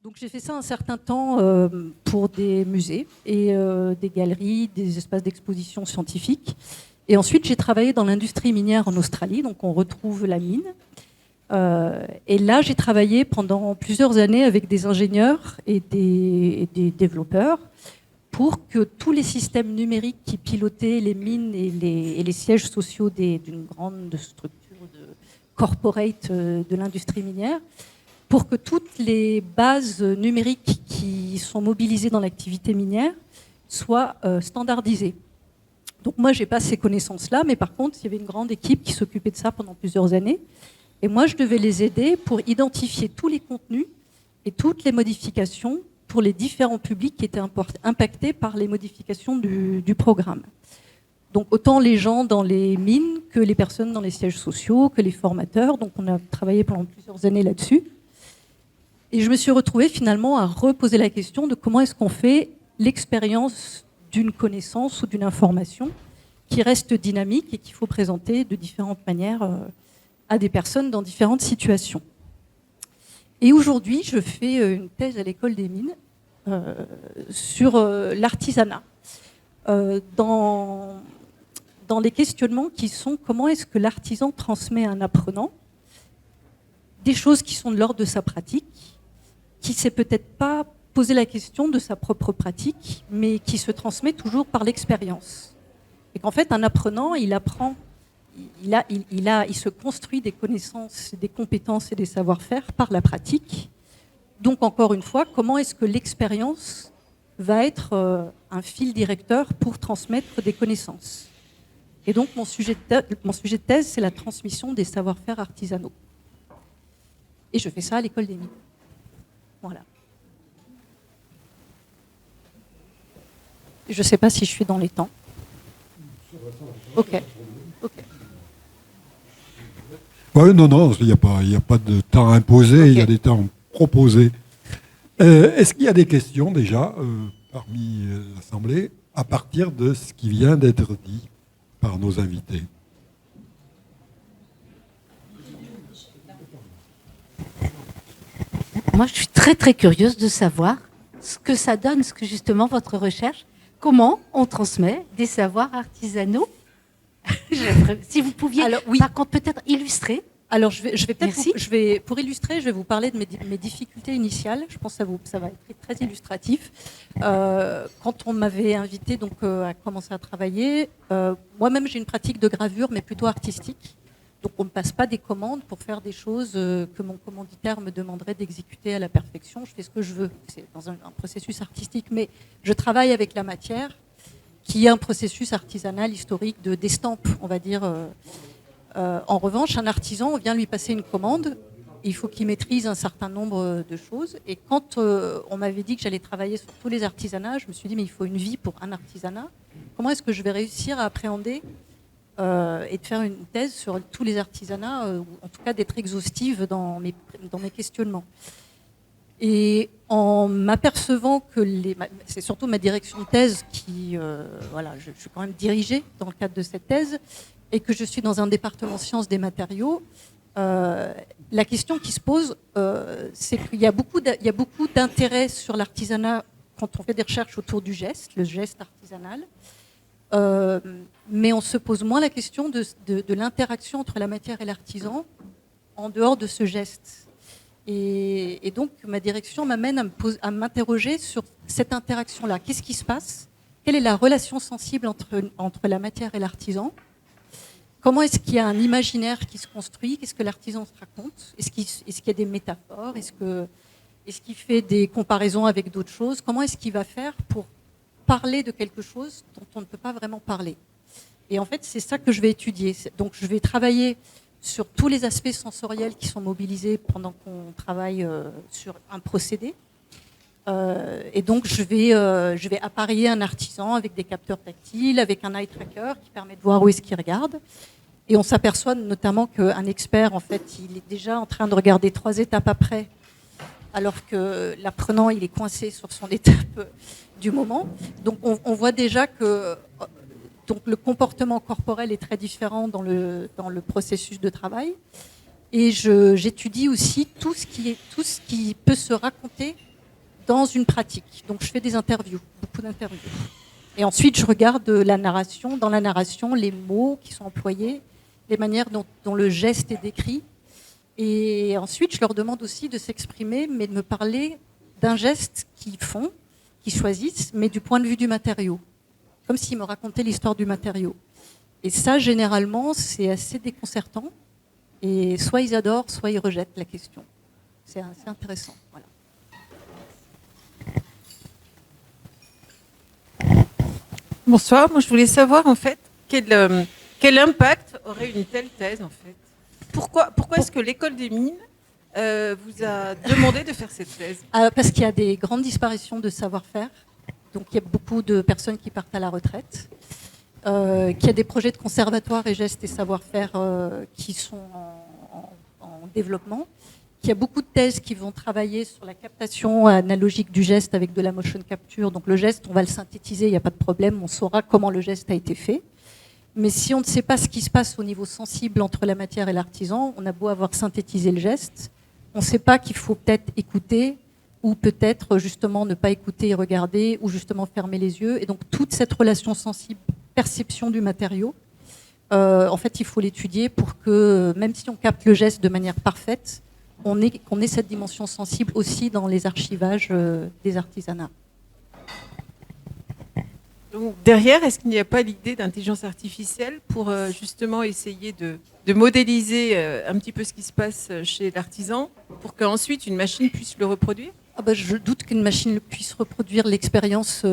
Donc j'ai fait ça un certain temps pour des musées et des galeries, des espaces d'exposition scientifiques. Et ensuite j'ai travaillé dans l'industrie minière en Australie, donc on retrouve la mine. Et là j'ai travaillé pendant plusieurs années avec des ingénieurs et des développeurs pour que tous les systèmes numériques qui pilotaient les mines et les sièges sociaux d'une grande structure de corporate de l'industrie minière, pour que toutes les bases numériques qui sont mobilisées dans l'activité minière soient standardisées. Donc moi, je n'ai pas ces connaissances-là, mais par contre, il y avait une grande équipe qui s'occupait de ça pendant plusieurs années. Et moi, je devais les aider pour identifier tous les contenus et toutes les modifications pour les différents publics qui étaient impactés par les modifications du programme. Donc autant les gens dans les mines que les personnes dans les sièges sociaux, que les formateurs. Donc on a travaillé pendant plusieurs années là-dessus. Et je me suis retrouvée finalement à reposer la question de comment est-ce qu'on fait l'expérience d'une connaissance ou d'une information qui reste dynamique et qu'il faut présenter de différentes manières à des personnes dans différentes situations. Et aujourd'hui, je fais une thèse à l'école des mines sur l'artisanat. Dans les questionnements qui sont comment est-ce que l'artisan transmet à un apprenant des choses qui sont de l'ordre de sa pratique, qui ne s'est peut-être pas posé la question de sa propre pratique, mais qui se transmet toujours par l'expérience. Et qu'en fait, un apprenant, il apprend, il se construit des connaissances, des compétences et des savoir-faire par la pratique. Donc, encore une fois, comment est-ce que l'expérience va être un fil directeur pour transmettre des connaissances? Et donc, mon sujet de thèse, c'est la transmission des savoir-faire artisanaux. Et je fais ça à l'école des mines. Voilà. Je ne sais pas si je suis dans les temps. Ok. Oui, non, il n'y a pas de temps imposé, il y a des temps proposés. Est-ce qu'il y a des questions déjà parmi l'Assemblée à partir de ce qui vient d'être dit par nos invités? Moi, je suis très très curieuse de savoir ce que ça donne, ce que justement votre recherche, comment on transmet des savoirs artisanaux. Si vous pouviez, alors, oui. Par contre, peut-être illustrer. Alors, je vais peut-être pour illustrer, je vais vous parler de mes difficultés initiales. Je pense que ça va être très illustratif. Quand on m'avait invité donc à commencer à travailler, moi-même j'ai une pratique de gravure, mais plutôt artistique. Donc on ne passe pas des commandes pour faire des choses que mon commanditaire me demanderait d'exécuter à la perfection. Je fais ce que je veux. C'est dans un processus artistique, mais je travaille avec la matière, qui est un processus artisanal, historique, d'estampe, on va dire. En revanche, un artisan, on vient lui passer une commande, il faut qu'il maîtrise un certain nombre de choses. Et quand on m'avait dit que j'allais travailler sur tous les artisanats, je me suis dit, mais il faut une vie pour un artisanat. Comment est-ce que je vais réussir à appréhender et de faire une thèse sur tous les artisanats, ou en tout cas d'être exhaustive dans mes questionnements. Et en m'apercevant que c'est surtout ma direction de thèse qui, je suis quand même dirigée dans le cadre de cette thèse, et que je suis dans un département sciences des matériaux, la question qui se pose, c'est qu'il y a beaucoup d'intérêt sur l'artisanat quand on fait des recherches autour du geste, le geste artisanal. Mais on se pose moins la question de l'interaction entre la matière et l'artisan en dehors de ce geste. Et donc, ma direction m'amène à m'interroger sur cette interaction-là. Qu'est-ce qui se passe? Quelle est la relation sensible entre la matière et l'artisan? Comment est-ce qu'il y a un imaginaire qui se construit? Qu'est-ce que l'artisan se raconte? Est-ce qu'il y a des métaphores? Est-ce qu'il fait des comparaisons avec d'autres choses? Comment est-ce qu'il va faire pour parler de quelque chose dont on ne peut pas vraiment parler? Et en fait, c'est ça que je vais étudier. Donc, je vais travailler sur tous les aspects sensoriels qui sont mobilisés pendant qu'on travaille sur un procédé. Et donc, je vais appareiller un artisan avec des capteurs tactiles, avec un eye tracker qui permet de voir où est-ce qu'il regarde. Et on s'aperçoit notamment qu'un expert, en fait, il est déjà en train de regarder 3 étapes après, alors que l'apprenant, il est coincé sur son étape du moment. Donc, on voit déjà que donc, le comportement corporel est très différent dans le processus de travail. Et j'étudie aussi tout ce qui peut se raconter dans une pratique. Donc je fais des interviews, beaucoup d'interviews. Et ensuite, je regarde la narration. Dans la narration, les mots qui sont employés, les manières dont le geste est décrit. Et ensuite, je leur demande aussi de s'exprimer, mais de me parler d'un geste qu'ils font, qu'ils choisissent, mais du point de vue du matériau. Comme s'ils me racontaient l'histoire du matériau. Et ça, généralement, c'est assez déconcertant. Et soit ils adorent, soit ils rejettent la question. C'est assez intéressant. Voilà. Bonsoir, moi je voulais savoir en fait quel impact aurait une telle thèse en fait. Pourquoi est-ce que l'école des mines vous a demandé de faire cette thèse? Parce qu'il y a des grandes disparitions de savoir-faire, donc il y a beaucoup de personnes qui partent à la retraite, qu'il y a des projets de conservatoire et gestes et savoir-faire qui sont en développement, qu'il y a beaucoup de thèses qui vont travailler sur la captation analogique du geste avec de la motion capture. Donc le geste, on va le synthétiser, il n'y a pas de problème, on saura comment le geste a été fait. Mais si on ne sait pas ce qui se passe au niveau sensible entre la matière et l'artisan, on a beau avoir synthétisé le geste, on ne sait pas qu'il faut peut-être écouter ou peut-être justement ne pas écouter et regarder ou justement fermer les yeux. Et donc toute cette relation sensible, perception du matériau, en fait il faut l'étudier pour que même si on capte le geste de manière parfaite, qu'on ait cette dimension sensible aussi dans les archivages des artisanats. Donc derrière, est-ce qu'il n'y a pas l'idée d'intelligence artificielle pour justement essayer de modéliser un petit peu ce qui se passe chez l'artisan pour qu'ensuite une machine puisse le reproduire? Je doute qu'une machine puisse reproduire l'expérience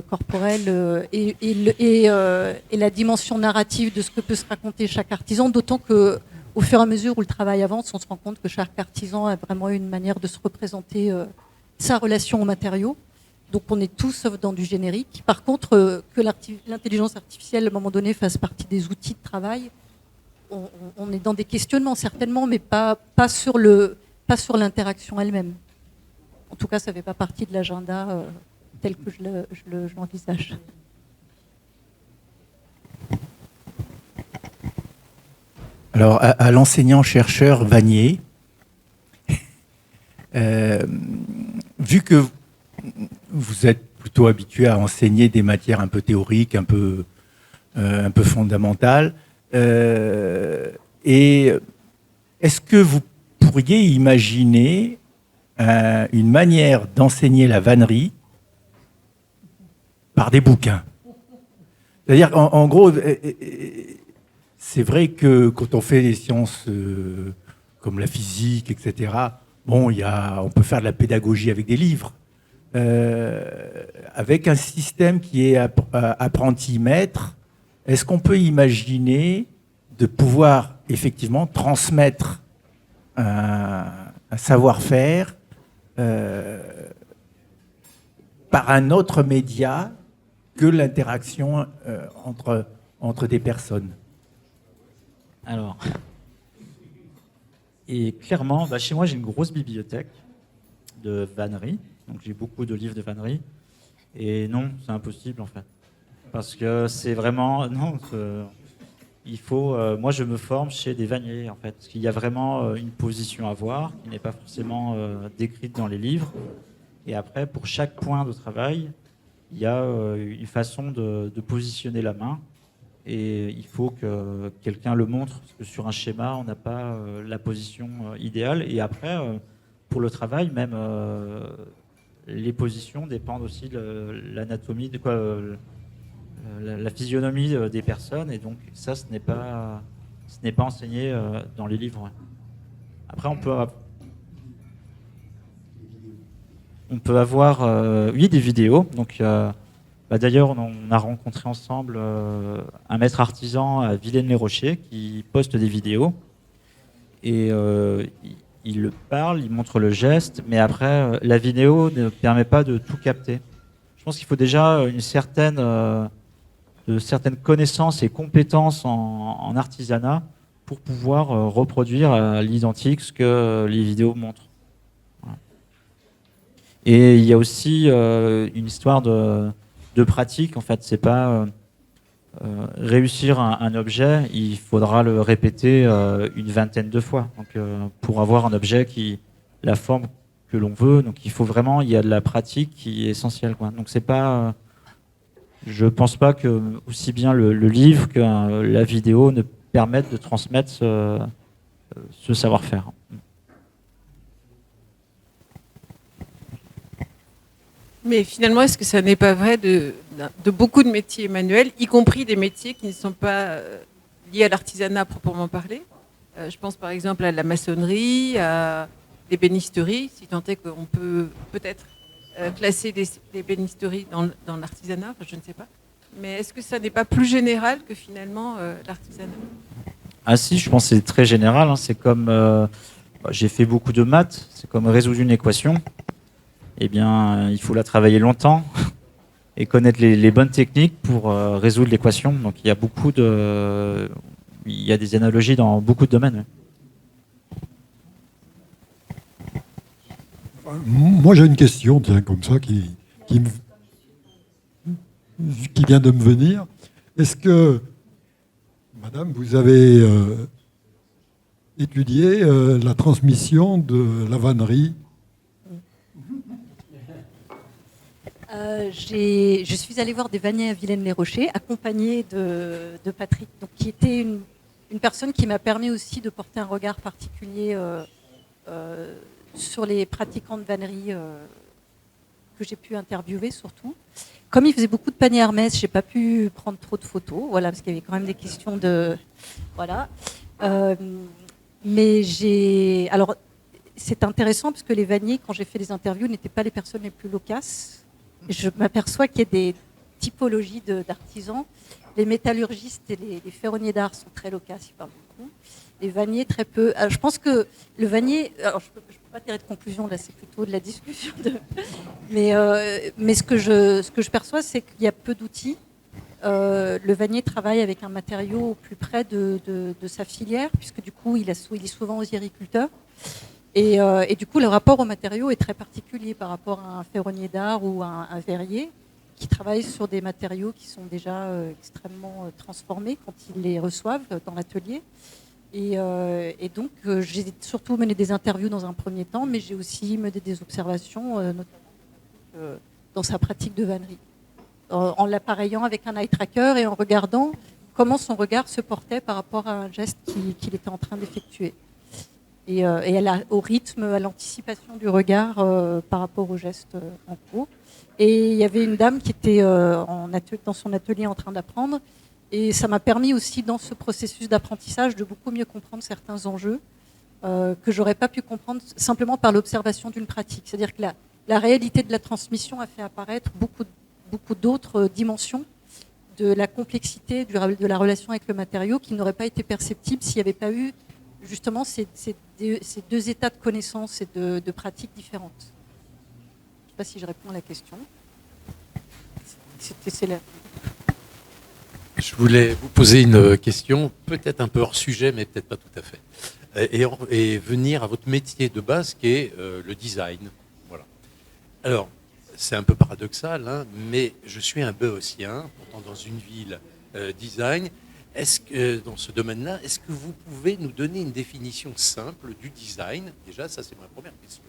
corporelle et la dimension narrative de ce que peut se raconter chaque artisan, d'autant que au fur et à mesure où le travail avance, on se rend compte que chaque artisan a vraiment une manière de se représenter sa relation au matériau. Donc on est tous sauf dans du générique. Par contre, que l'intelligence artificielle, à un moment donné, fasse partie des outils de travail, on est dans des questionnements certainement, mais pas sur l'interaction elle-même. En tout cas, ça ne fait pas partie de l'agenda tel que je l'envisage. Alors, à l'enseignant-chercheur Vanier, vu que vous êtes plutôt habitué à enseigner des matières un peu théoriques, un peu fondamentales, et est-ce que vous pourriez imaginer une manière d'enseigner la vannerie par des bouquins? C'est-à-dire, en gros, c'est vrai que quand on fait des sciences comme la physique, etc., bon, on peut faire de la pédagogie avec des livres. Avec un système qui est apprenti-maître, est-ce qu'on peut imaginer de pouvoir effectivement transmettre un savoir-faire par un autre média que l'interaction entre des personnes? Alors, et clairement, chez moi, j'ai une grosse bibliothèque de vannerie. Donc, j'ai beaucoup de livres de vannerie. Et non, c'est impossible, en fait. Parce que c'est vraiment... Non, il faut... moi, je me forme chez des vanniers, en fait. Parce qu'il y a vraiment une position à voir qui n'est pas forcément décrite dans les livres. Et après, pour chaque point de travail, il y a une façon de positionner la main. Et il faut que quelqu'un le montre, parce que sur un schéma, on n'a pas la position idéale. Et après, pour le travail, même les positions dépendent aussi de l'anatomie, la physionomie des personnes. Et donc ça, ce n'est pas enseigné dans les livres. Après, on peut avoir, oui, des vidéos. Donc d'ailleurs, on a rencontré ensemble un maître artisan à Villaines-les-Rochers qui poste des vidéos. Et il parle, il montre le geste, mais après, la vidéo ne permet pas de tout capter. Je pense qu'il faut déjà de certaines connaissances et compétences en artisanat pour pouvoir reproduire à l'identique ce que les vidéos montrent. Voilà. Et il y a aussi une histoire de pratique, en fait. C'est pas réussir un objet, il faudra le répéter une vingtaine de fois. Donc, pour avoir un objet qui la forme que l'on veut. Donc il faut vraiment, il y a de la pratique qui est essentielle, quoi. Donc c'est pas, je pense pas que aussi bien le livre que la vidéo ne permettent de transmettre ce savoir-faire. Mais finalement, est-ce que ça n'est pas vrai de beaucoup de métiers manuels, y compris des métiers qui ne sont pas liés à l'artisanat proprement parlé? Je pense par exemple à la maçonnerie, à l'ébénisterie, si tant est qu'on peut peut-être classer l'ébénisterie dans l'artisanat, enfin, je ne sais pas. Mais est-ce que ça n'est pas plus général que finalement l'artisanat? Ah si, je pense que c'est très général, hein. C'est comme, j'ai fait beaucoup de maths, c'est comme résoudre une équation. Eh bien, il faut la travailler longtemps et connaître les bonnes techniques pour résoudre l'équation. Donc il y a des analogies dans beaucoup de domaines. Moi, j'ai une question, tiens, comme ça, qui vient de me venir. Est-ce que, madame, vous avez étudié la transmission de la vannerie? Je suis allée voir des vanniers à Villaines-les-Rochers, accompagnée de Patrick, donc, qui était une personne qui m'a permis aussi de porter un regard particulier sur les pratiquants de vannerie que j'ai pu interviewer surtout. Comme il faisait beaucoup de paniers Hermès, j'ai pas pu prendre trop de photos, voilà, parce qu'il y avait quand même des questions de... Voilà. Mais alors, c'est intéressant parce que les vanniers, quand j'ai fait les interviews, n'étaient pas les personnes les plus loquaces. Je m'aperçois qu'il y a des typologies d'artisans. Les métallurgistes et les ferronniers d'art sont très loquaces, ils parlent beaucoup. Les vanniers, très peu. Alors, je pense que le vannier... Alors, je peux pas tirer de conclusion, là, c'est plutôt de la discussion. Mais ce que je perçois, c'est qu'il y a peu d'outils. Le vannier travaille avec un matériau au plus près de sa filière, puisque du coup, il est souvent aux agriculteurs. Et du coup, le rapport au matériau est très particulier par rapport à un ferronnier d'art ou à un verrier qui travaille sur des matériaux qui sont déjà extrêmement transformés quand ils les reçoivent dans l'atelier. Et donc, j'ai surtout mené des interviews dans un premier temps, mais j'ai aussi mené des observations, notamment dans sa pratique de vannerie, en l'appareillant avec un eye tracker et en regardant comment son regard se portait par rapport à un geste qu'il était en train d'effectuer. Et au rythme, à l'anticipation du regard par rapport au geste en cours. Et il y avait une dame qui était dans son atelier en train d'apprendre. Et ça m'a permis aussi, dans ce processus d'apprentissage, de beaucoup mieux comprendre certains enjeux que j'aurais pas pu comprendre simplement par l'observation d'une pratique. C'est-à-dire que la réalité de la transmission a fait apparaître beaucoup d'autres dimensions de la complexité de la relation avec le matériau qui n'auraient pas été perceptibles s'il n'y avait pas eu justement ces deux états de connaissance et de pratiques différentes. Je ne sais pas si je réponds à la question. C'est là. Je voulais vous poser une question, peut-être un peu hors sujet, mais peut-être pas tout à fait. Et venir à votre métier de base qui est le design. Voilà. Alors, c'est un peu paradoxal, hein, mais je suis un Béotien, pourtant dans une ville design. Est-ce que dans ce domaine-là, est-ce que vous pouvez nous donner une définition simple du design? Déjà, ça c'est ma première question.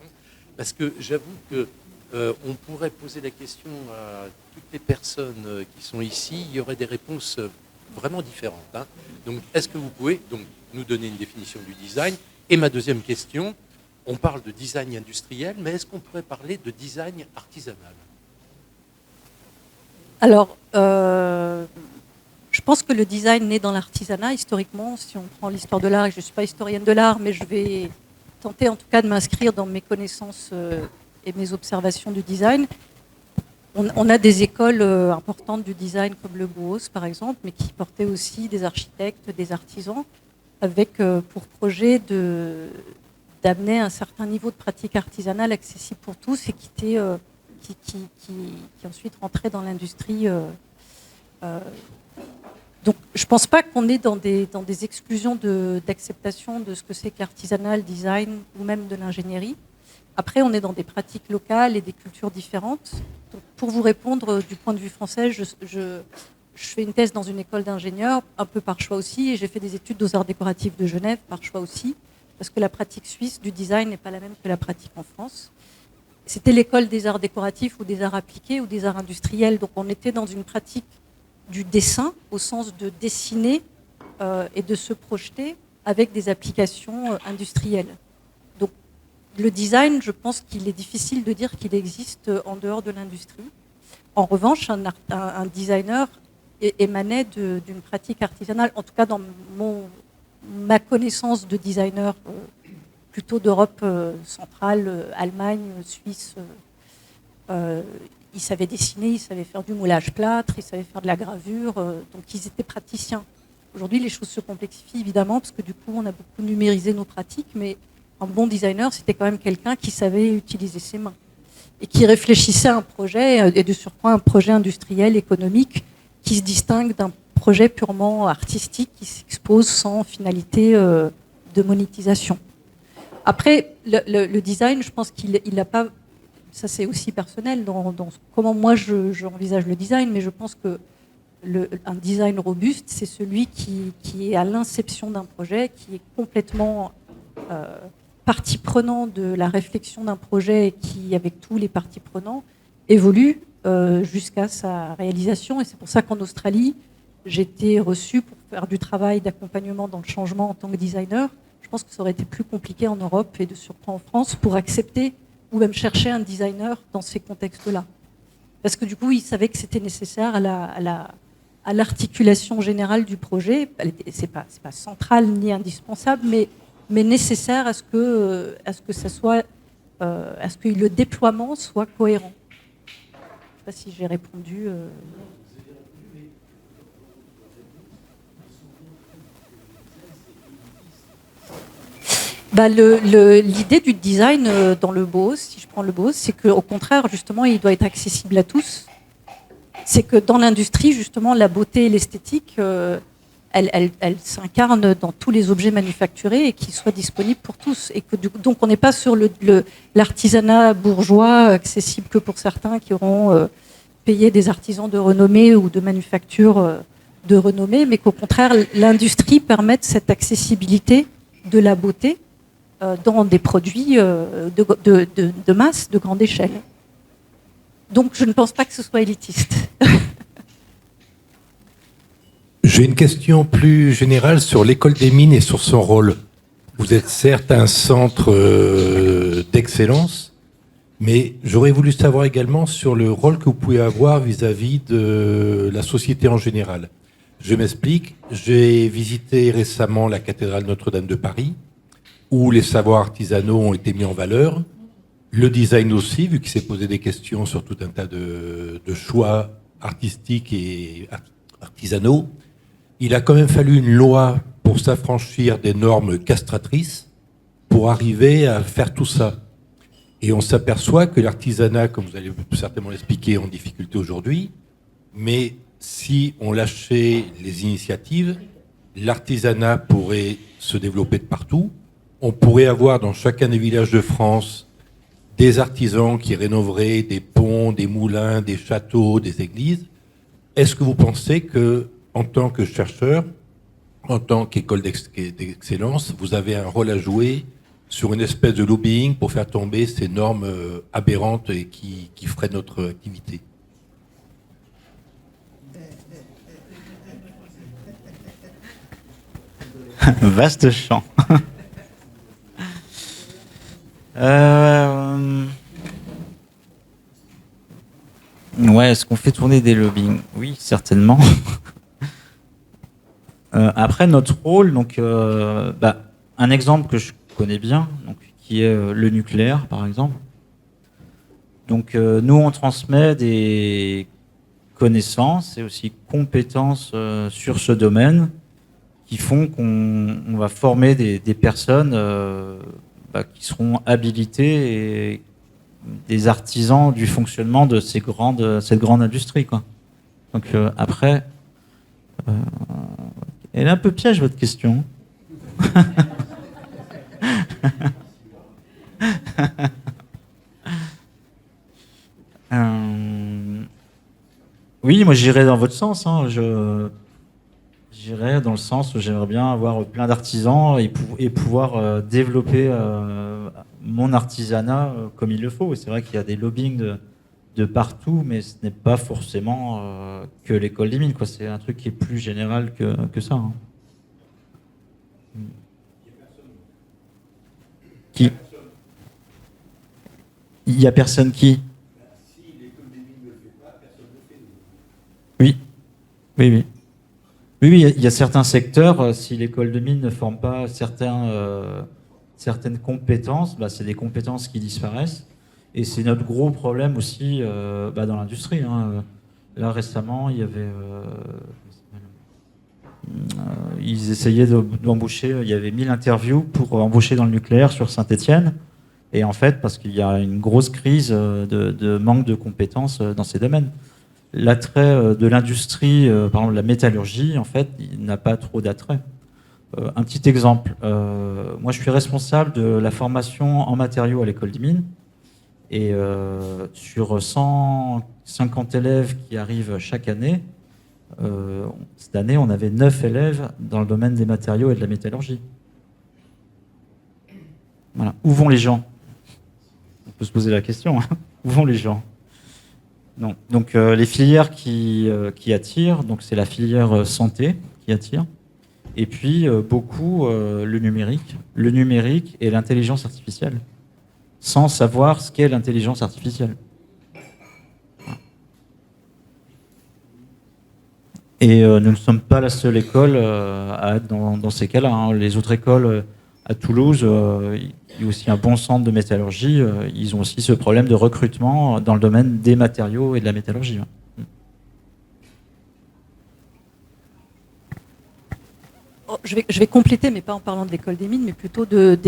Parce que j'avoue que on pourrait poser la question à toutes les personnes qui sont ici, il y aurait des réponses vraiment différentes, hein. Donc, est-ce que vous pouvez donc nous donner une définition du design? Et ma deuxième question, on parle de design industriel, mais est-ce qu'on pourrait parler de design artisanal? Alors, je pense que le design naît dans l'artisanat, historiquement. Si on prend l'histoire de l'art, et je ne suis pas historienne de l'art, mais je vais tenter en tout cas de m'inscrire dans mes connaissances et mes observations du design. On a des écoles importantes du design comme le Bauhaus par exemple, mais qui portaient aussi des architectes, des artisans, avec pour projet d'amener un certain niveau de pratique artisanale accessible pour tous et qui ensuite rentrait dans l'industrie. Donc je ne pense pas qu'on est dans des exclusions d'acceptation de ce que c'est que l'artisanat, le design ou même de l'ingénierie. Après, on est dans des pratiques locales et des cultures différentes. Donc, pour vous répondre du point de vue français, je fais une thèse dans une école d'ingénieurs, un peu par choix aussi, et j'ai fait des études aux arts décoratifs de Genève, par choix aussi, parce que la pratique suisse du design n'est pas la même que la pratique en France. c'était l'école des arts décoratifs ou des arts appliqués ou des arts industriels. Donc on était dans une pratique du dessin au sens de dessiner et de se projeter avec des applications industrielles. Donc le design, je pense qu'il est difficile de dire qu'il existe en dehors de l'industrie. En revanche, un designer émanait d'une pratique artisanale, en tout cas dans ma connaissance de designer plutôt d'Europe centrale, Allemagne, Suisse. Ils savaient dessiner, ils savaient faire du moulage plâtre, ils savaient faire de la gravure, donc ils étaient praticiens. Aujourd'hui, les choses se complexifient évidemment parce que du coup, on a beaucoup numérisé nos pratiques, mais un bon designer, c'était quand même quelqu'un qui savait utiliser ses mains et qui réfléchissait à un projet, et de surcroît un projet industriel, économique, qui se distingue d'un projet purement artistique qui s'expose sans finalité de monétisation. Après, le design, je pense qu'il n'a pas... Ça, c'est aussi personnel dans comment moi j'envisage le design, mais je pense que un design robuste, c'est celui qui est à l'inception d'un projet, qui est complètement partie prenante de la réflexion d'un projet et qui, avec tous les parties prenantes, évolue jusqu'à sa réalisation. Et c'est pour ça qu'en Australie, j'ai été reçue pour faire du travail d'accompagnement dans le changement en tant que designer. Je pense que ça aurait été plus compliqué en Europe et de surcroît en France pour accepter ou même chercher un designer dans ces contextes-là. Parce que du coup, ils savaient que c'était nécessaire à l'articulation générale du projet. C'est pas central ni indispensable, mais nécessaire à ce que ça soit, à ce que le déploiement soit cohérent. Je ne sais pas si j'ai répondu. L'idée du design dans le Bauhaus, si je prends le Bauhaus, c'est qu'au contraire, justement, il doit être accessible à tous. C'est que dans l'industrie, justement, la beauté et l'esthétique, elle s'incarne dans tous les objets manufacturés et qu'ils soient disponibles pour tous. Et que, donc, on n'est pas sur l'artisanat bourgeois, accessible que pour certains qui auront payé des artisans de renommée ou de manufacture de renommée, mais qu'au contraire, l'industrie permette cette accessibilité de la beauté dans des produits de masse, de grande échelle. Donc je ne pense pas que ce soit élitiste. J'ai une question plus générale sur l'école des mines et sur son rôle. Vous êtes certes un centre d'excellence, mais j'aurais voulu savoir également sur le rôle que vous pouvez avoir vis-à-vis de la société en général. Je m'explique, j'ai visité récemment la cathédrale Notre-Dame de Paris, où les savoirs artisanaux ont été mis en valeur, le design aussi, vu qu'il s'est posé des questions sur tout un tas de choix artistiques et artisanaux. Il a quand même fallu une loi pour s'affranchir des normes castratrices pour arriver à faire tout ça. Et on s'aperçoit que l'artisanat, comme vous allez certainement l'expliquer, est en difficulté aujourd'hui, mais si on lâchait les initiatives, l'artisanat pourrait se développer de partout. On pourrait avoir dans chacun des villages de France des artisans qui rénoveraient des ponts, des moulins, des châteaux, des églises. Est-ce que vous pensez que, en tant que chercheur, en tant qu'école d'excellence, vous avez un rôle à jouer sur une espèce de lobbying pour faire tomber ces normes aberrantes et qui freinent notre activité ? Vaste champ. Ouais, est-ce qu'on fait tourner des lobbying ? Oui, certainement. Après, notre rôle, donc, un exemple que je connais bien, donc, qui est le nucléaire, par exemple. Donc, nous, on transmet des connaissances et aussi compétences sur ce domaine qui font qu'on va former des personnes qui seront habilitées et des artisans du fonctionnement de cette grande industrie, quoi. Donc après, elle est un peu piège votre question. Oui, moi j'irais dans votre sens. J'irais dans le sens où j'aimerais bien avoir plein d'artisans et pouvoir développer mon artisanat comme il le faut. Et c'est vrai qu'il y a des lobbying de partout, mais ce n'est pas forcément que l'école des mines, quoi. C'est un truc qui est plus général que ça. Hein. Qui ? Il n'y a personne qui ? Oui. Oui. Oui, il y a certains secteurs, si l'école de mine ne forme pas certaines compétences, c'est des compétences qui disparaissent. Et c'est notre gros problème aussi dans l'industrie. Hein. Là, récemment, il y avait... ils essayaient d'embaucher, il y avait 1000 interviews pour embaucher dans le nucléaire sur Saint-Étienne. Et en fait, parce qu'il y a une grosse crise de manque de compétences dans ces domaines. L'attrait de l'industrie, par exemple la métallurgie, en fait, il n'a pas trop d'attrait. Un petit exemple. Moi, je suis responsable de la formation en matériaux à l'école des mines. Et sur 150 élèves qui arrivent chaque année, cette année, on avait 9 élèves dans le domaine des matériaux et de la métallurgie. Voilà. Où vont les gens ? On peut se poser la question. Hein. Où vont les gens ? Non. Donc les filières qui attirent, donc c'est la filière santé qui attire, et puis beaucoup le numérique et l'intelligence artificielle, sans savoir ce qu'est l'intelligence artificielle. Et nous ne sommes pas la seule école à être dans ces cas-là. Hein. Les autres écoles à Toulouse, il y a aussi un bon centre de métallurgie. Ils ont aussi ce problème de recrutement dans le domaine des matériaux et de la métallurgie. Oh, je vais compléter, mais pas en parlant de l'école des mines, mais plutôt de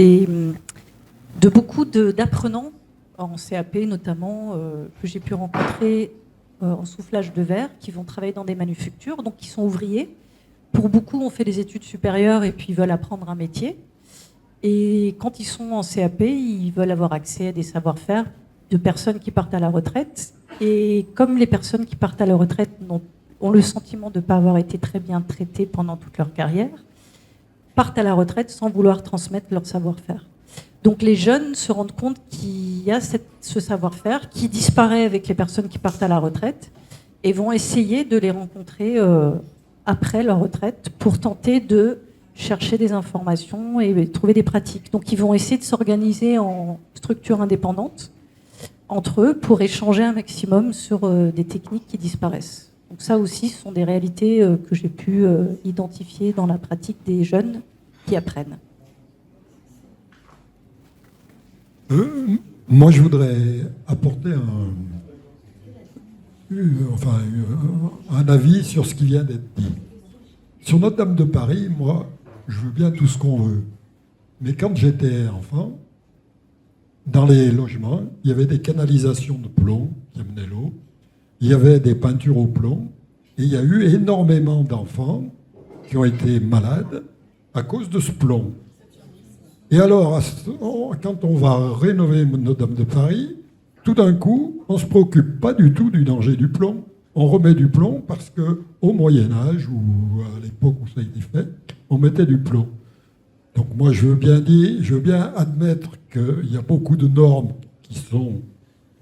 beaucoup d'apprenants en CAP notamment, que j'ai pu rencontrer en soufflage de verre, qui vont travailler dans des manufactures, donc qui sont ouvriers. Pour beaucoup, on fait des études supérieures et puis veulent apprendre un métier. Et quand ils sont en CAP, ils veulent avoir accès à des savoir-faire de personnes qui partent à la retraite. Et comme les personnes qui partent à la retraite ont le sentiment de ne pas avoir été très bien traitées pendant toute leur carrière, partent à la retraite sans vouloir transmettre leur savoir-faire. Donc les jeunes se rendent compte qu'il y a ce savoir-faire qui disparaît avec les personnes qui partent à la retraite et vont essayer de les rencontrer après leur retraite pour tenter de chercher des informations et trouver des pratiques. Donc ils vont essayer de s'organiser en structure indépendante entre eux pour échanger un maximum sur des techniques qui disparaissent. Donc ça aussi, ce sont des réalités que j'ai pu identifier dans la pratique des jeunes qui apprennent. Moi, je voudrais apporter un avis sur ce qui vient d'être dit. Sur Notre-Dame de Paris, moi, je veux bien tout ce qu'on veut. Mais quand j'étais enfant, dans les logements, il y avait des canalisations de plomb qui amenaient l'eau, il y avait des peintures au plomb, et il y a eu énormément d'enfants qui ont été malades à cause de ce plomb. Et alors, quand on va rénover Notre-Dame de Paris, tout d'un coup, on ne se préoccupe pas du tout du danger du plomb. On remet du plomb parce qu'au Moyen-Âge, ou à l'époque où ça a été fait, on mettait du plomb. Donc moi, je veux bien admettre qu'il y a beaucoup de normes qui sont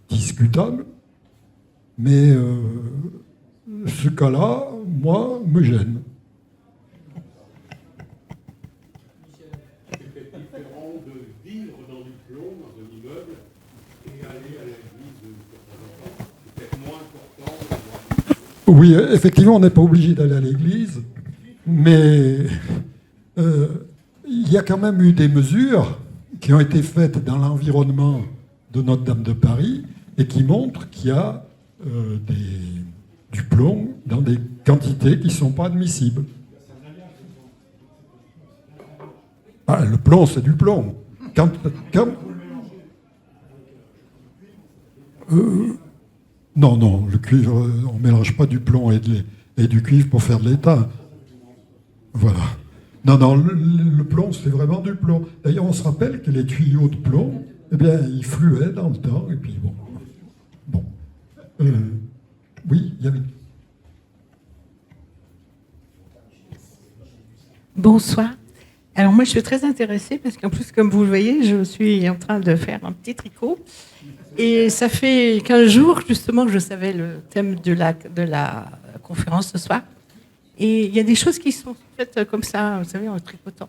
discutables, mais ce cas-là, moi, me gêne. Oui, effectivement, on n'est pas obligé d'aller à l'église, mais il y a quand même eu des mesures qui ont été faites dans l'environnement de Notre-Dame de Paris et qui montrent qu'il y a du plomb dans des quantités qui ne sont pas admissibles. Ah, le plomb, c'est du plomb. Non, le cuivre, on ne mélange pas du plomb et du cuivre pour faire de l'étain. Voilà. Non, le plomb, c'est vraiment du plomb. D'ailleurs, on se rappelle que les tuyaux de plomb, eh bien, ils fluaient dans le temps, et puis bon. Oui, Yannick. Bonsoir. Alors moi, je suis très intéressée parce qu'en plus, comme vous le voyez, je suis en train de faire un petit tricot. Et ça fait 15 jours, justement, que je savais le thème de la conférence ce soir. Et il y a des choses qui sont faites comme ça, vous savez, en tricotant.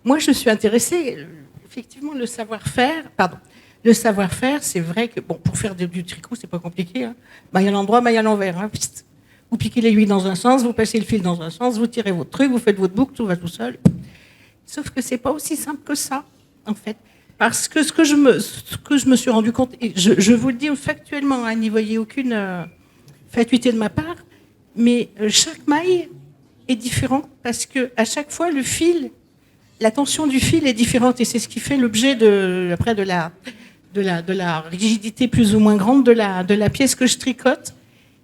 Moi, je suis intéressée, effectivement, le savoir-faire. Le savoir-faire, c'est vrai que, bon, pour faire du tricot, c'est pas compliqué. Hein. Maille à l'endroit, maille à l'envers. Hein. Vous piquez l'aiguille dans un sens, vous passez le fil dans un sens, vous tirez votre truc, vous faites votre boucle, tout va tout seul. Sauf que c'est pas aussi simple que ça, en fait. Parce que ce que je me suis rendu compte, et je vous le dis factuellement, hein, n'y voyez aucune fatuité de ma part, mais chaque maille est différente parce que à chaque fois le fil, la tension du fil est différente et c'est ce qui fait l'objet de la rigidité plus ou moins grande de la pièce que je tricote.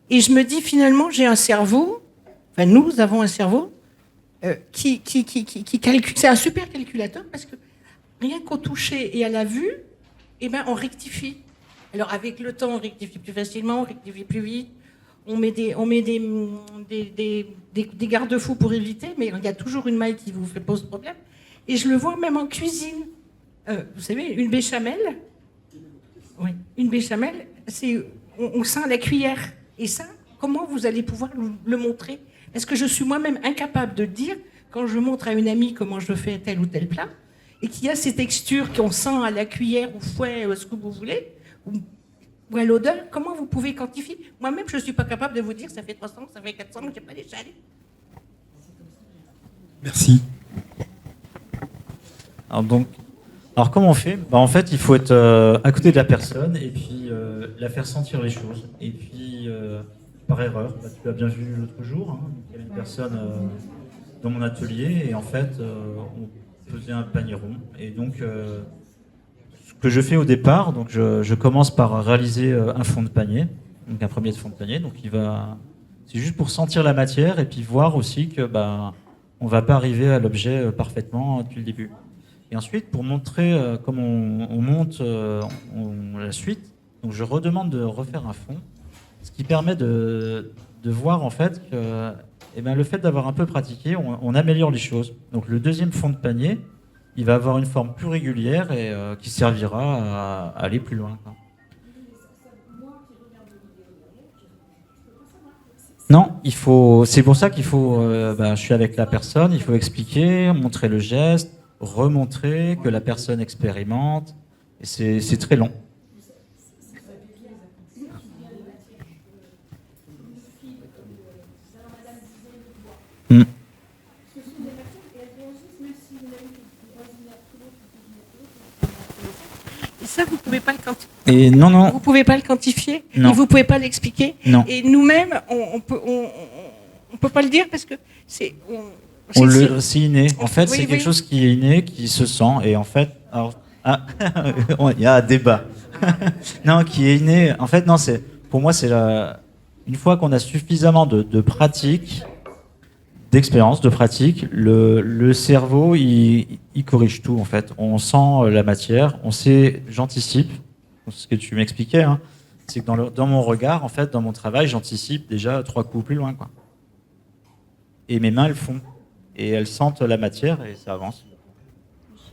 Et je me dis finalement j'ai un cerveau, enfin nous avons un cerveau qui calcule, c'est un super calculateur parce que rien qu'au toucher et à la vue, eh ben, on rectifie. Alors, avec le temps, on rectifie plus facilement, on rectifie plus vite. On met des garde-fous pour éviter, mais il y a toujours une maille qui vous pose problème. Et je le vois même en cuisine. Vous savez, une béchamel, oui, une béchamel, on sent la cuillère. Et ça, comment vous allez pouvoir le montrer? Est-ce que je suis moi-même incapable de dire, quand je montre à une amie comment je fais tel ou tel plat, et qu'il y a ces textures qu'on sent à la cuillère, au fouet, ce que vous voulez, ou à l'odeur, comment vous pouvez quantifier? Moi-même, je ne suis pas capable de vous dire ça fait 300, ça fait 400, je n'ai pas l'échelle. Merci. Alors comment on fait? En fait, il faut être à côté de la personne et puis la faire sentir les choses. Et puis, par erreur, tu l'as bien vu l'autre jour, hein, il y avait une personne dans mon atelier et en fait, on faisait un panier rond. Et donc, ce que je fais au départ, donc je commence par réaliser un fond de panier, donc un premier fond de panier. Donc c'est juste pour sentir la matière et puis voir aussi que on va pas arriver à l'objet parfaitement depuis le début. Et ensuite, pour montrer comment on monte la suite, donc je redemande de refaire un fond, ce qui permet de voir en fait que le fait d'avoir un peu pratiqué, on améliore les choses. Donc le deuxième fond de panier, il va avoir une forme plus régulière et qui servira à aller plus loin, quoi. Non, c'est pour ça qu'il faut, je suis avec la personne, il faut expliquer, montrer le geste, remontrer, que la personne expérimente, et c'est très long. Et ça, vous ne pouvez pas le quantifier. Et non. Vous pouvez pas le quantifier. Non. Et vous ne pouvez pas l'expliquer. Non. Et nous-mêmes, on peut pas le dire parce que c'est inné. En fait, oui, c'est quelque chose qui est inné, qui se sent. Et en fait, il y a un débat. Non, qui est inné. En fait, non, pour moi, c'est une fois qu'on a suffisamment de pratique, d'expérience, de pratique, le cerveau, il corrige tout, en fait. On sent la matière, j'anticipe, ce que tu m'expliquais, hein, c'est que dans mon regard, en fait, dans mon travail, j'anticipe déjà 3 coups plus loin, quoi. Et mes mains, elles font. Et elles sentent la matière et ça avance.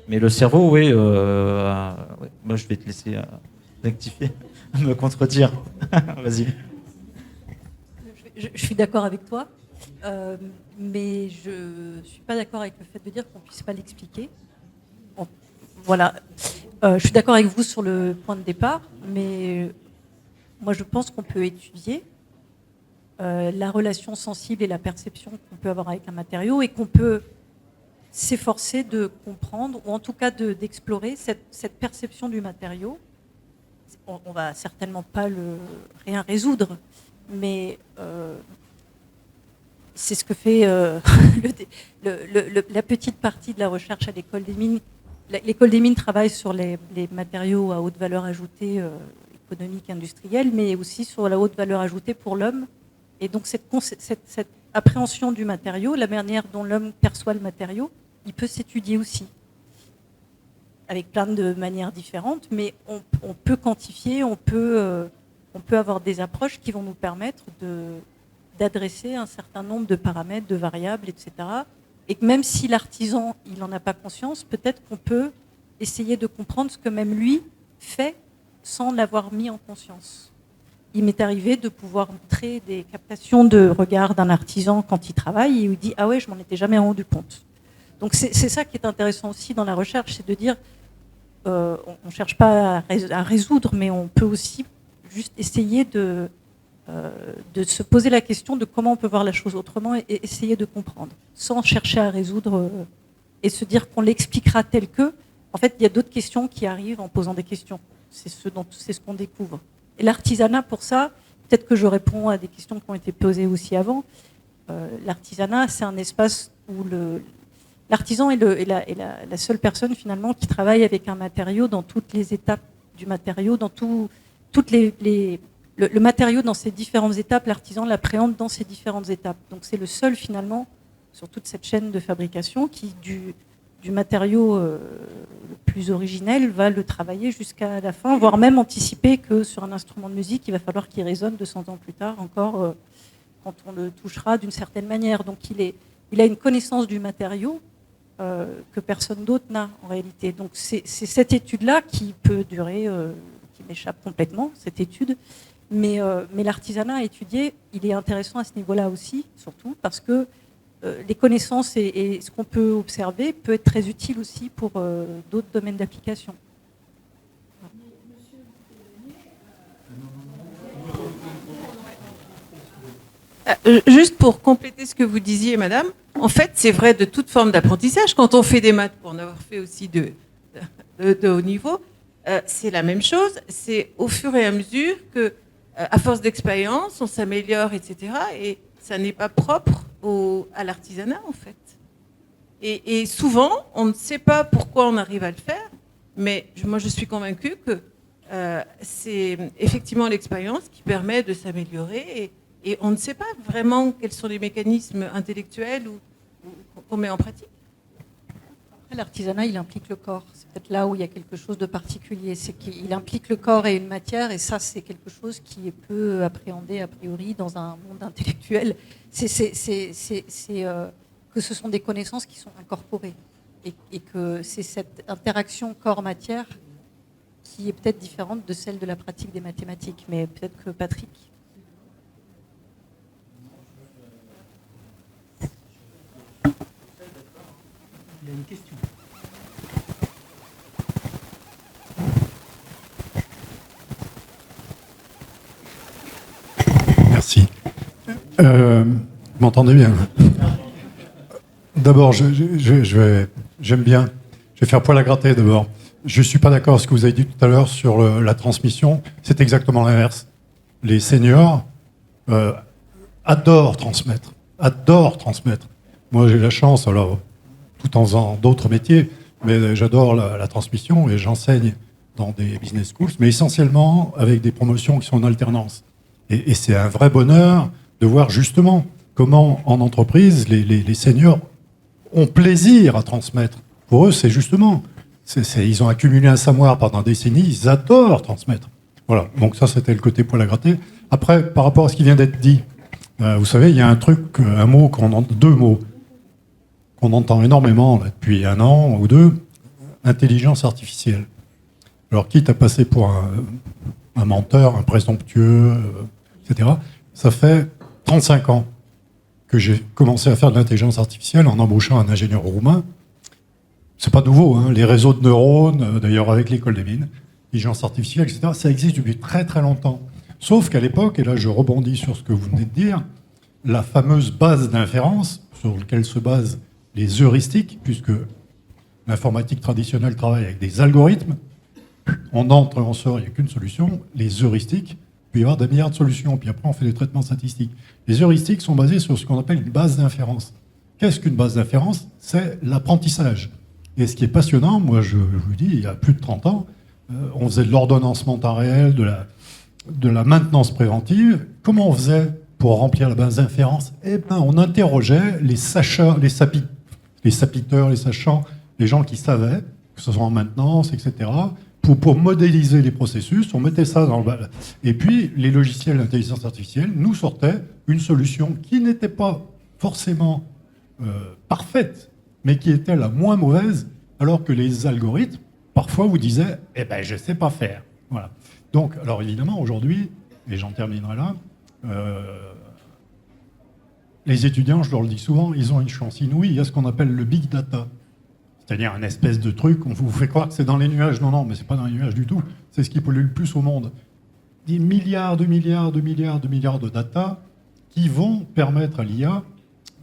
Mais le cerveau, oui, moi je vais te laisser rectifier, me contredire. Vas-y. Je suis d'accord avec toi, mais je ne suis pas d'accord avec le fait de dire qu'on ne puisse pas l'expliquer. Voilà. Je suis d'accord avec vous sur le point de départ, mais moi je pense qu'on peut étudier la relation sensible et la perception qu'on peut avoir avec un matériau et qu'on peut s'efforcer de comprendre, ou en tout cas d'explorer cette perception du matériau. On ne va certainement pas rien résoudre, mais c'est ce que fait la petite partie de la recherche à l'école des mines. L'école des mines travaille sur les matériaux à haute valeur ajoutée économique, industrielle, mais aussi sur la haute valeur ajoutée pour l'homme. Et donc cette appréhension du matériau, la manière dont l'homme perçoit le matériau, il peut s'étudier aussi, avec plein de manières différentes, mais on peut quantifier, on peut avoir des approches qui vont nous permettre d'adresser un certain nombre de paramètres, de variables, etc., Et que même si l'artisan, il n'en a pas conscience, peut-être qu'on peut essayer de comprendre ce que même lui fait sans l'avoir mis en conscience. Il m'est arrivé de pouvoir montrer des captations de regard d'un artisan quand il travaille et il dit « Ah ouais, je m'en étais jamais rendu compte ». Donc c'est ça qui est intéressant aussi dans la recherche, c'est de dire on ne cherche pas à résoudre, mais on peut aussi juste essayer de se poser la question de comment on peut voir la chose autrement et essayer de comprendre, sans chercher à résoudre et se dire qu'on l'expliquera tel que. En fait, il y a d'autres questions qui arrivent en posant des questions. C'est ce qu'on découvre. Et l'artisanat, pour ça, peut-être que je réponds à des questions qui ont été posées aussi avant. L'artisanat, c'est un espace où l'artisan est la seule personne finalement qui travaille avec un matériau dans toutes les étapes du matériau, dans le matériau dans ses différentes étapes, l'artisan l'appréhende dans ses différentes étapes. Donc c'est le seul finalement sur toute cette chaîne de fabrication qui du matériau le plus originel va le travailler jusqu'à la fin, voire même anticiper que sur un instrument de musique, il va falloir qu'il résonne 200 ans plus tard encore quand on le touchera d'une certaine manière. Donc il a une connaissance du matériau que personne d'autre n'a en réalité. Donc c'est cette étude-là qui peut durer, qui m'échappe complètement, cette étude. Mais l'artisanat à étudier, il est intéressant à ce niveau-là aussi, surtout parce que les connaissances et ce qu'on peut observer peut être très utile aussi pour d'autres domaines d'application. Juste pour compléter ce que vous disiez, madame, en fait, c'est vrai de toute forme d'apprentissage. Quand on fait des maths, pour en avoir fait aussi de haut niveau, c'est la même chose. C'est au fur et à mesure que, à force d'expérience, on s'améliore, etc. Et ça n'est pas propre à l'artisanat, en fait. Et souvent, on ne sait pas pourquoi on arrive à le faire, mais moi, je suis convaincue que c'est effectivement l'expérience qui permet de s'améliorer et on ne sait pas vraiment quels sont les mécanismes intellectuels qu'on met en pratique. L'artisanat, il implique le corps. C'est peut-être là où il y a quelque chose de particulier. C'est qu'il implique le corps et une matière, et ça, c'est quelque chose qui est peu appréhendé a priori dans un monde intellectuel. Que ce sont des connaissances qui sont incorporées et que c'est cette interaction corps-matière qui est peut-être différente de celle de la pratique des mathématiques. Mais peut-être que Patrick... Il y a une question. Merci. Vous m'entendez bien? D'abord, j'aime bien. Je vais faire poil à gratter d'abord. Je ne suis pas d'accord avec ce que vous avez dit tout à l'heure sur la transmission. C'est exactement l'inverse. Les seniors adorent transmettre. Moi, j'ai la chance, alors, tout en faisant d'autres métiers, mais j'adore la transmission et j'enseigne dans des business schools, mais essentiellement avec des promotions qui sont en alternance. Et c'est un vrai bonheur de voir justement comment en entreprise les seniors ont plaisir à transmettre. Pour eux, c'est justement, ils ont accumulé un savoir pendant des décennies, ils adorent transmettre. Voilà, donc ça c'était le côté poil à gratter. Après, par rapport à ce qui vient d'être dit, vous savez, il y a deux mots qu'on entend énormément là, depuis 1 an ou 2, intelligence artificielle. Alors, quitte à passer pour un menteur, un présomptueux, etc., ça fait 35 ans que j'ai commencé à faire de l'intelligence artificielle en embauchant un ingénieur roumain. C'est pas nouveau, hein, les réseaux de neurones, d'ailleurs avec l'école des mines, l'intelligence artificielle, etc., ça existe depuis très très longtemps. Sauf qu'à l'époque, et là je rebondis sur ce que vous venez de dire, la fameuse base d'inférence sur laquelle se basent les heuristiques, puisque l'informatique traditionnelle travaille avec des algorithmes, on entre et on sort, il n'y a qu'une solution, les heuristiques, il peut y avoir des milliards de solutions, puis après on fait des traitements statistiques. Les heuristiques sont basés sur ce qu'on appelle une base d'inférence. Qu'est-ce qu'une base d'inférence? C'est l'apprentissage. Et ce qui est passionnant, moi je vous dis, il y a plus de 30 ans, on faisait de l'ordonnancement temps réel, de la maintenance préventive. Comment on faisait pour remplir la base d'inférence? Eh bien, on interrogeait les sacheurs, les sapiteurs, les sachants, les gens qui savaient, que ce soit en maintenance, etc., pour modéliser les processus, on mettait ça dans le... Et puis, les logiciels d'intelligence artificielle nous sortaient une solution qui n'était pas forcément parfaite, mais qui était la moins mauvaise, alors que les algorithmes, parfois, vous disaient « Eh ben, je ne sais pas faire ». Voilà. Donc, alors évidemment, aujourd'hui, et j'en terminerai là, les étudiants, je leur le dis souvent, ils ont une chance inouïe. Il y a ce qu'on appelle le big data. C'est-à-dire un espèce de truc, on vous fait croire que c'est dans les nuages. Non, mais ce n'est pas dans les nuages du tout. C'est ce qui pollue le plus au monde. Des milliards de data qui vont permettre à l'IA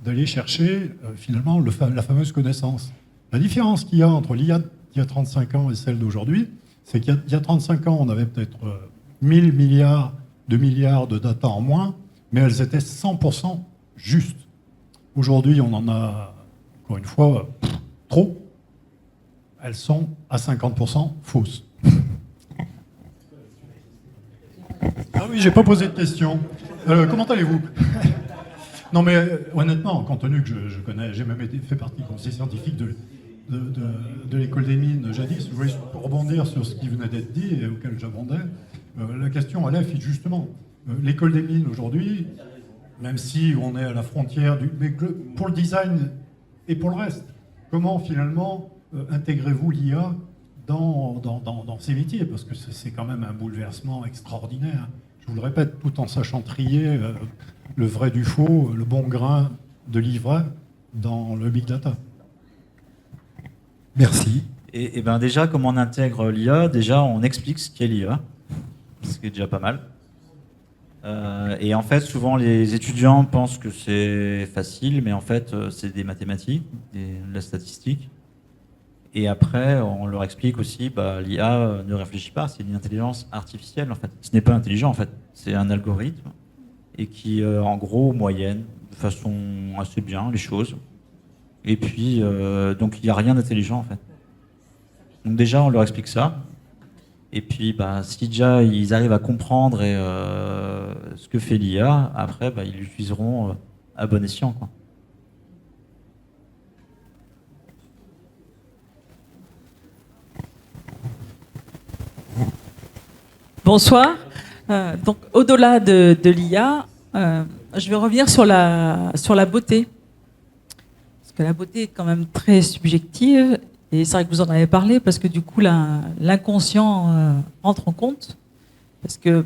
d'aller chercher finalement la fameuse connaissance. La différence qu'il y a entre l'IA d'il y a 35 ans et celle d'aujourd'hui, c'est qu'il y a 35 ans, on avait peut-être 1000 milliards de data en moins, mais elles étaient 100% justes. Aujourd'hui, on en a, encore une fois, trop. Elles sont à 50% fausses. Ah oui, j'ai pas posé de question. Comment allez-vous? Non, mais honnêtement, compte tenu que je connais, j'ai même fait partie du conseil scientifique de l'école des mines jadis, pour rebondir sur ce qui venait d'être dit et auquel j'abondais, la question elle est justement, l'école des mines aujourd'hui, même si on est à la frontière mais pour le design et pour le reste, comment finalement intégrez-vous l'IA dans ces métiers? Parce que c'est quand même un bouleversement extraordinaire. Je vous le répète, tout en sachant trier le vrai du faux, le bon grain de l'ivraie dans le big data. Merci. Et ben déjà, comment on intègre l'IA? Déjà, on explique ce qu'est l'IA, ce qui est déjà pas mal. Et en fait, souvent, les étudiants pensent que c'est facile, mais en fait, c'est des mathématiques, de la statistique. Et après, on leur explique aussi, l'IA ne réfléchit pas, c'est une intelligence artificielle, en fait. Ce n'est pas intelligent, en fait. C'est un algorithme, et qui, en gros, moyenne, de façon assez bien, les choses. Et puis, donc, il n'y a rien d'intelligent, en fait. Donc déjà, on leur explique ça. Et puis, si déjà ils arrivent à comprendre ce que fait l'IA, après, ils l'utiliseront à bon escient, quoi. Bonsoir. Donc, au-delà de l'IA, je vais revenir sur la beauté. Parce que la beauté est quand même très subjective. Et c'est vrai que vous en avez parlé, parce que du coup, l'inconscient rentre en compte. Parce que,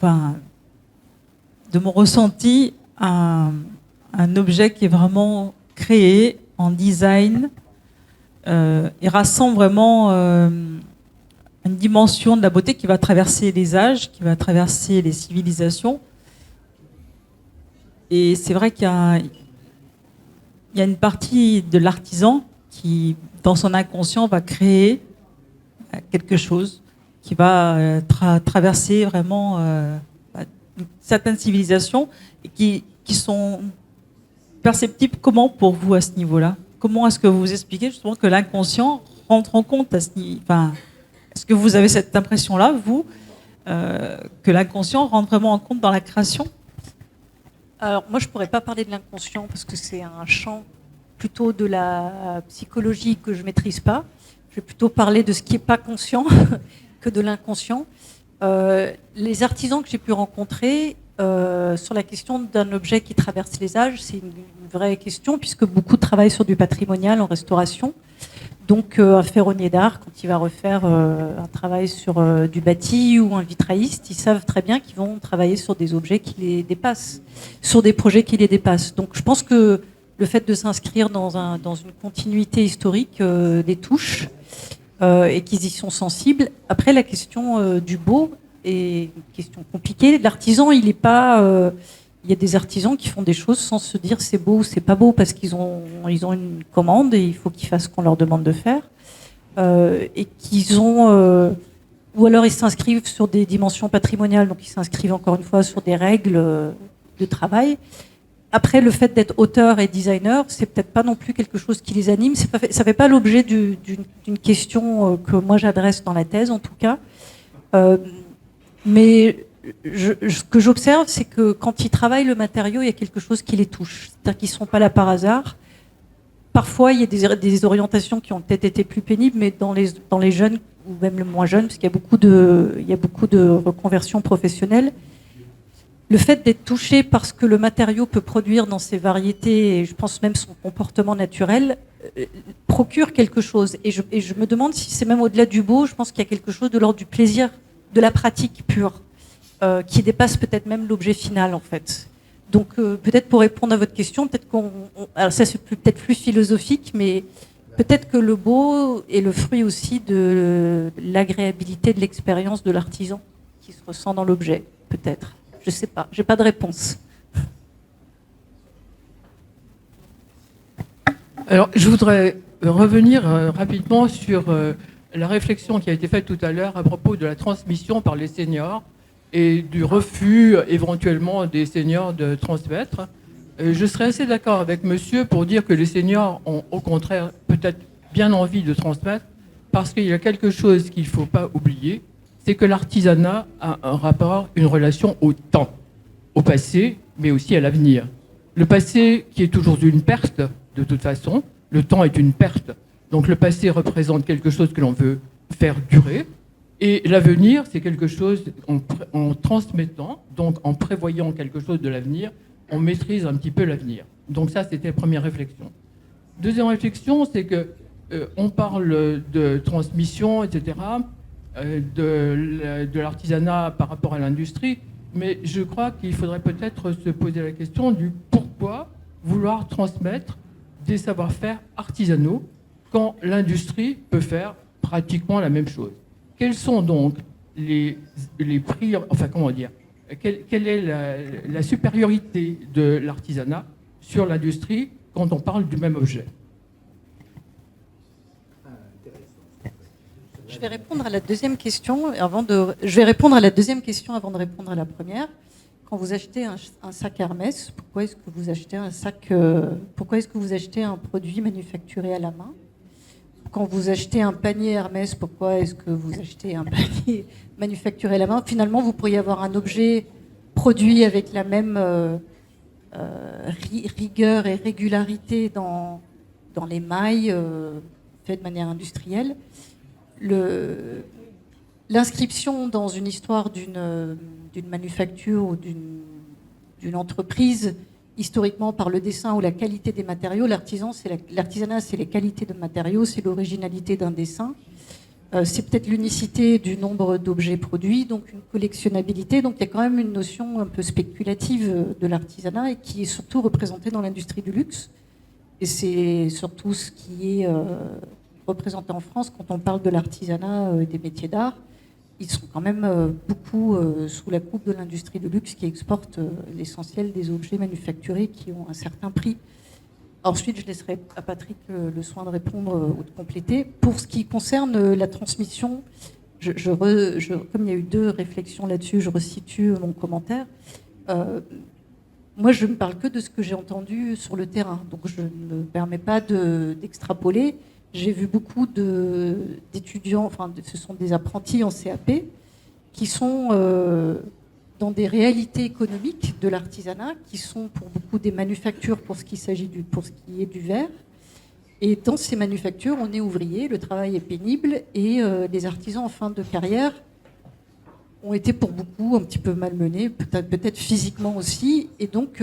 de mon ressenti, un objet qui est vraiment créé en design, il rassemble vraiment une dimension de la beauté qui va traverser les âges, qui va traverser les civilisations. Et c'est vrai qu'il y a une partie de l'artisan qui, dans son inconscient, va créer quelque chose qui va traverser vraiment certaines civilisations et qui sont perceptibles. Comment pour vous à ce niveau-là? Comment est-ce que vous expliquez justement que l'inconscient rentre en compte à ce niveau? Est-ce que vous avez cette impression-là, vous, que l'inconscient rentre vraiment en compte dans la création? Alors, moi, je ne pourrais pas parler de l'inconscient parce que c'est un champ plutôt de la psychologie que je ne maîtrise pas. Je vais plutôt parler de ce qui n'est pas conscient que de l'inconscient. Les artisans que j'ai pu rencontrer sur la question d'un objet qui traverse les âges, c'est une vraie question puisque beaucoup travaillent sur du patrimonial en restauration. Donc un ferronnier d'art, quand il va refaire un travail sur du bâti ou un vitrailliste, ils savent très bien qu'ils vont travailler sur des objets qui les dépassent, sur des projets qui les dépassent. Donc je pense que le fait de s'inscrire dans une continuité historique les touche et qu'ils y sont sensibles. Après, la question du beau est une question compliquée. L'artisan, il n'est pas... Il y a des artisans qui font des choses sans se dire c'est beau ou c'est pas beau parce qu'ils ont une commande et il faut qu'ils fassent ce qu'on leur demande de faire. Et qu'ils ont... ou alors ils s'inscrivent sur des dimensions patrimoniales, donc ils s'inscrivent encore une fois sur des règles de travail. Après, le fait d'être auteur et designer, c'est peut-être pas non plus quelque chose qui les anime. Ça ne fait pas l'objet d'une question que moi j'adresse dans la thèse, en tout cas. Mais ce que j'observe, c'est que quand ils travaillent le matériau, il y a quelque chose qui les touche. C'est-à-dire qu'ils ne sont pas là par hasard. Parfois, il y a des orientations qui ont peut-être été plus pénibles, mais dans les jeunes, ou même les moins jeunes, parce qu'il y a beaucoup de reconversions professionnelles, le fait d'être touché par ce que le matériau peut produire dans ses variétés, et je pense même son comportement naturel, procure quelque chose. Et je me demande si c'est même au-delà du beau, je pense qu'il y a quelque chose de l'ordre du plaisir, de la pratique pure, qui dépasse peut-être même l'objet final, en fait. Donc peut-être pour répondre à votre question, peut-être alors ça c'est peut-être plus philosophique, mais peut-être que le beau est le fruit aussi de l'agréabilité de l'expérience de l'artisan qui se ressent dans l'objet, peut-être. Je sais pas, j'ai pas de réponse. Alors, je voudrais revenir rapidement sur la réflexion qui a été faite tout à l'heure à propos de la transmission par les seniors et du refus éventuellement des seniors de transmettre. Je serais assez d'accord avec monsieur pour dire que les seniors ont au contraire peut-être bien envie de transmettre, parce qu'il y a quelque chose qu'il ne faut pas oublier, c'est que l'artisanat a un rapport, une relation au temps, au passé, mais aussi à l'avenir. Le passé qui est toujours une perte, de toute façon, le temps est une perte. Donc le passé représente quelque chose que l'on veut faire durer, et l'avenir, c'est quelque chose, en transmettant, donc en prévoyant quelque chose de l'avenir, on maîtrise un petit peu l'avenir. Donc ça, c'était la première réflexion. Deuxième réflexion, c'est que on parle de transmission, etc., de l'artisanat par rapport à l'industrie, mais je crois qu'il faudrait peut-être se poser la question du pourquoi vouloir transmettre des savoir-faire artisanaux quand l'industrie peut faire pratiquement la même chose. Quels sont donc les prix, enfin comment dire, quelle est la supériorité de l'artisanat sur l'industrie quand on parle du même objet? Je vais répondre à la deuxième question avant de répondre à la première. Quand vous achetez un sac Hermès, pourquoi est-ce que vous achetez pourquoi est-ce que vous achetez un produit manufacturé à la main? Quand vous achetez un panier Hermès, pourquoi est-ce que vous achetez un panier manufacturé à la main? Finalement, vous pourriez avoir un objet produit avec la même rigueur et régularité dans les mailles, fait de manière industrielle. L'inscription dans une histoire d'une manufacture ou d'une entreprise, historiquement par le dessin ou la qualité des matériaux, l'artisanat, c'est les qualités de matériaux, c'est l'originalité d'un dessin, c'est peut-être l'unicité du nombre d'objets produits, donc une collectionnabilité. Donc il y a quand même une notion un peu spéculative de l'artisanat et qui est surtout représentée dans l'industrie du luxe. Et c'est surtout ce qui est représenté en France quand on parle de l'artisanat et des métiers d'art. Ils sont quand même beaucoup sous la coupe de l'industrie de luxe qui exporte l'essentiel des objets manufacturés qui ont un certain prix. Ensuite, je laisserai à Patrick le soin de répondre ou de compléter. Pour ce qui concerne la transmission, comme il y a eu deux réflexions là-dessus, je resitue mon commentaire. Moi, je ne parle que de ce que j'ai entendu sur le terrain, donc je ne me permets pas d'extrapoler. J'ai vu beaucoup d'étudiants, enfin, ce sont des apprentis en CAP, qui sont dans des réalités économiques de l'artisanat, qui sont pour beaucoup des manufactures pour ce qui est du verre. Et dans ces manufactures, on est ouvrier, le travail est pénible, et les artisans en fin de carrière ont été pour beaucoup un petit peu malmenés, peut-être physiquement aussi, et donc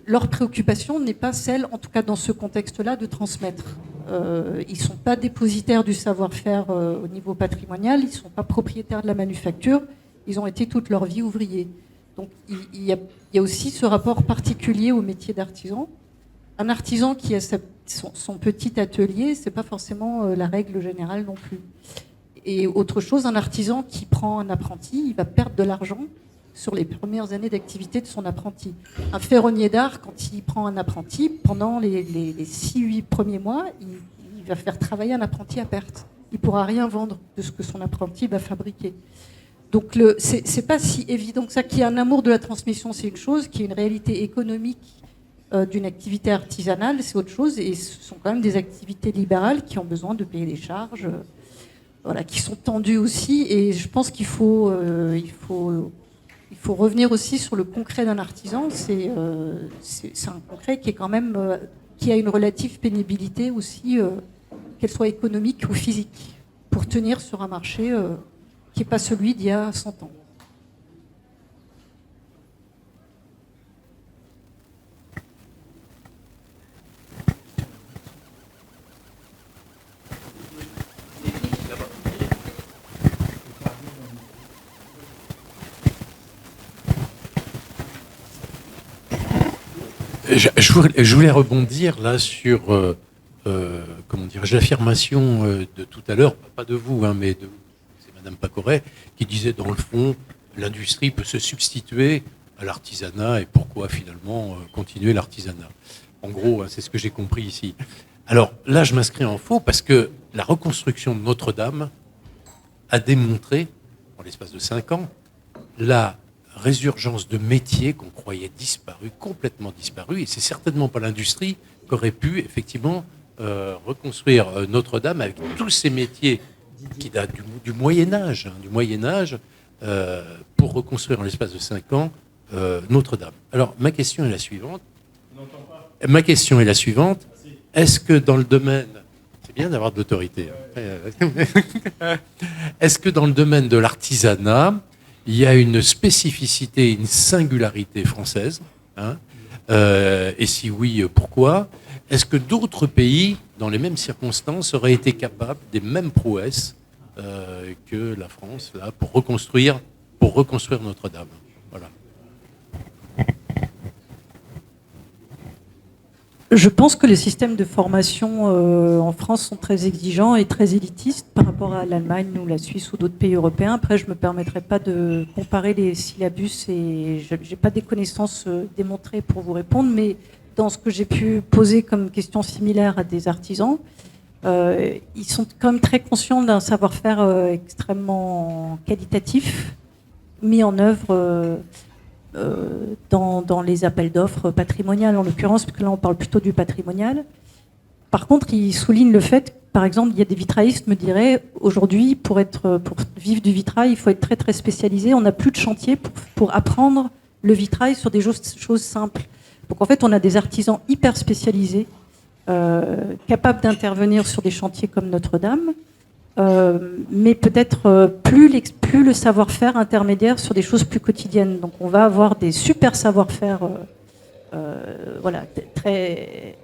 leur préoccupation n'est pas celle, en tout cas dans ce contexte-là, de transmettre. Ils ne sont pas dépositaires du savoir-faire au niveau patrimonial, ils ne sont pas propriétaires de la manufacture, ils ont été toute leur vie ouvriers. Donc il y a aussi ce rapport particulier au métier d'artisan. Un artisan qui a son petit atelier, ce n'est pas forcément la règle générale non plus. Et autre chose, un artisan qui prend un apprenti, il va perdre de l'argent sur les premières années d'activité de son apprenti. Un ferronnier d'art, quand il prend un apprenti, pendant les 6-8 premiers mois, il va faire travailler un apprenti à perte. Il ne pourra rien vendre de ce que son apprenti va fabriquer. Donc c'est pas si évident que ça. Qu'il y ait un amour de la transmission, c'est une chose. Qu'il y ait une réalité économique d'une activité artisanale, c'est autre chose. Et ce sont quand même des activités libérales qui ont besoin de payer des charges, voilà, qui sont tendues aussi. Et je pense qu'il faut revenir aussi sur le concret d'un artisan. C'est un concret qui est quand même qui a une relative pénibilité aussi, qu'elle soit économique ou physique, pour tenir sur un marché qui n'est pas celui d'il y a 100 ans. Je voulais rebondir là sur comment dirais-je, l'affirmation de tout à l'heure, pas de vous, hein, mais c'est Madame Pacoret, qui disait dans le fond, l'industrie peut se substituer à l'artisanat et pourquoi finalement continuer l'artisanat. En gros, hein, c'est ce que j'ai compris ici. Alors là, je m'inscris en faux parce que la reconstruction de Notre-Dame a démontré, en l'espace de 5 ans, la résurgence de métiers qu'on croyait disparus, complètement disparus, et c'est certainement pas l'industrie qui aurait pu effectivement reconstruire Notre-Dame avec tous ces métiers qui datent du Moyen-Âge, pour reconstruire en l'espace de 5 ans Notre-Dame. Alors, ma question est la suivante. Est-ce que dans le domaine... C'est bien d'avoir de l'autorité. Hein. Est-ce que dans le domaine de l'artisanat, il y a une spécificité, une singularité française, hein, et si oui, pourquoi? Est-ce que d'autres pays, dans les mêmes circonstances, auraient été capables des mêmes prouesses que la France là, pour reconstruire Notre-Dame? Voilà. Je pense que les systèmes de formation en France sont très exigeants et très élitistes par rapport à l'Allemagne ou la Suisse ou d'autres pays européens. Après, je ne me permettrai pas de comparer les syllabus et je n'ai pas des connaissances démontrées pour vous répondre, mais dans ce que j'ai pu poser comme question similaire à des artisans, ils sont quand même très conscients d'un savoir-faire extrêmement qualitatif mis en œuvre dans les appels d'offres patrimoniales, en l'occurrence, parce que là, on parle plutôt du patrimonial. Par contre, il souligne le fait, par exemple, il y a des vitraillistes me diraient, aujourd'hui, pour vivre du vitrail, il faut être très, très spécialisé. On n'a plus de chantier pour apprendre le vitrail sur des choses simples. Donc, en fait, on a des artisans hyper spécialisés, capables d'intervenir sur des chantiers comme Notre-Dame, mais peut-être plus le savoir-faire intermédiaire sur des choses plus quotidiennes. Donc on va avoir des super savoir-faire voilà, très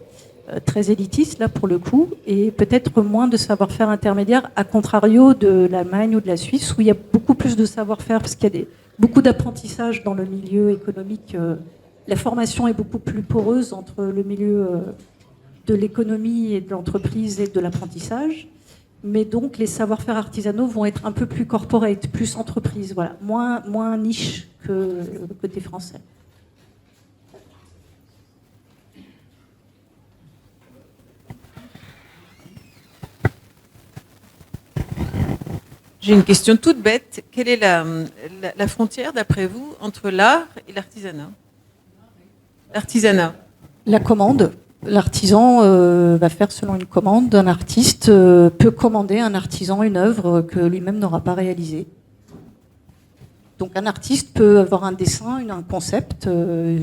élitistes là pour le coup, et peut-être moins de savoir-faire intermédiaire, à contrario de l'Allemagne ou de la Suisse, où il y a beaucoup plus de savoir-faire, parce qu'il y a beaucoup d'apprentissage dans le milieu économique. La formation est beaucoup plus poreuse entre le milieu de l'économie et de l'entreprise et de l'apprentissage. Mais donc, les savoir-faire artisanaux vont être un peu plus corporate, plus entreprise, voilà, moins niche que le côté français. J'ai une question toute bête. Quelle est la frontière, d'après vous, entre l'art et l'artisanat? L'artisanat. La commande. L'artisan va faire selon une commande. Un artiste peut commander à un artisan une œuvre que lui-même n'aura pas réalisée. Donc un artiste peut avoir un dessin, un concept,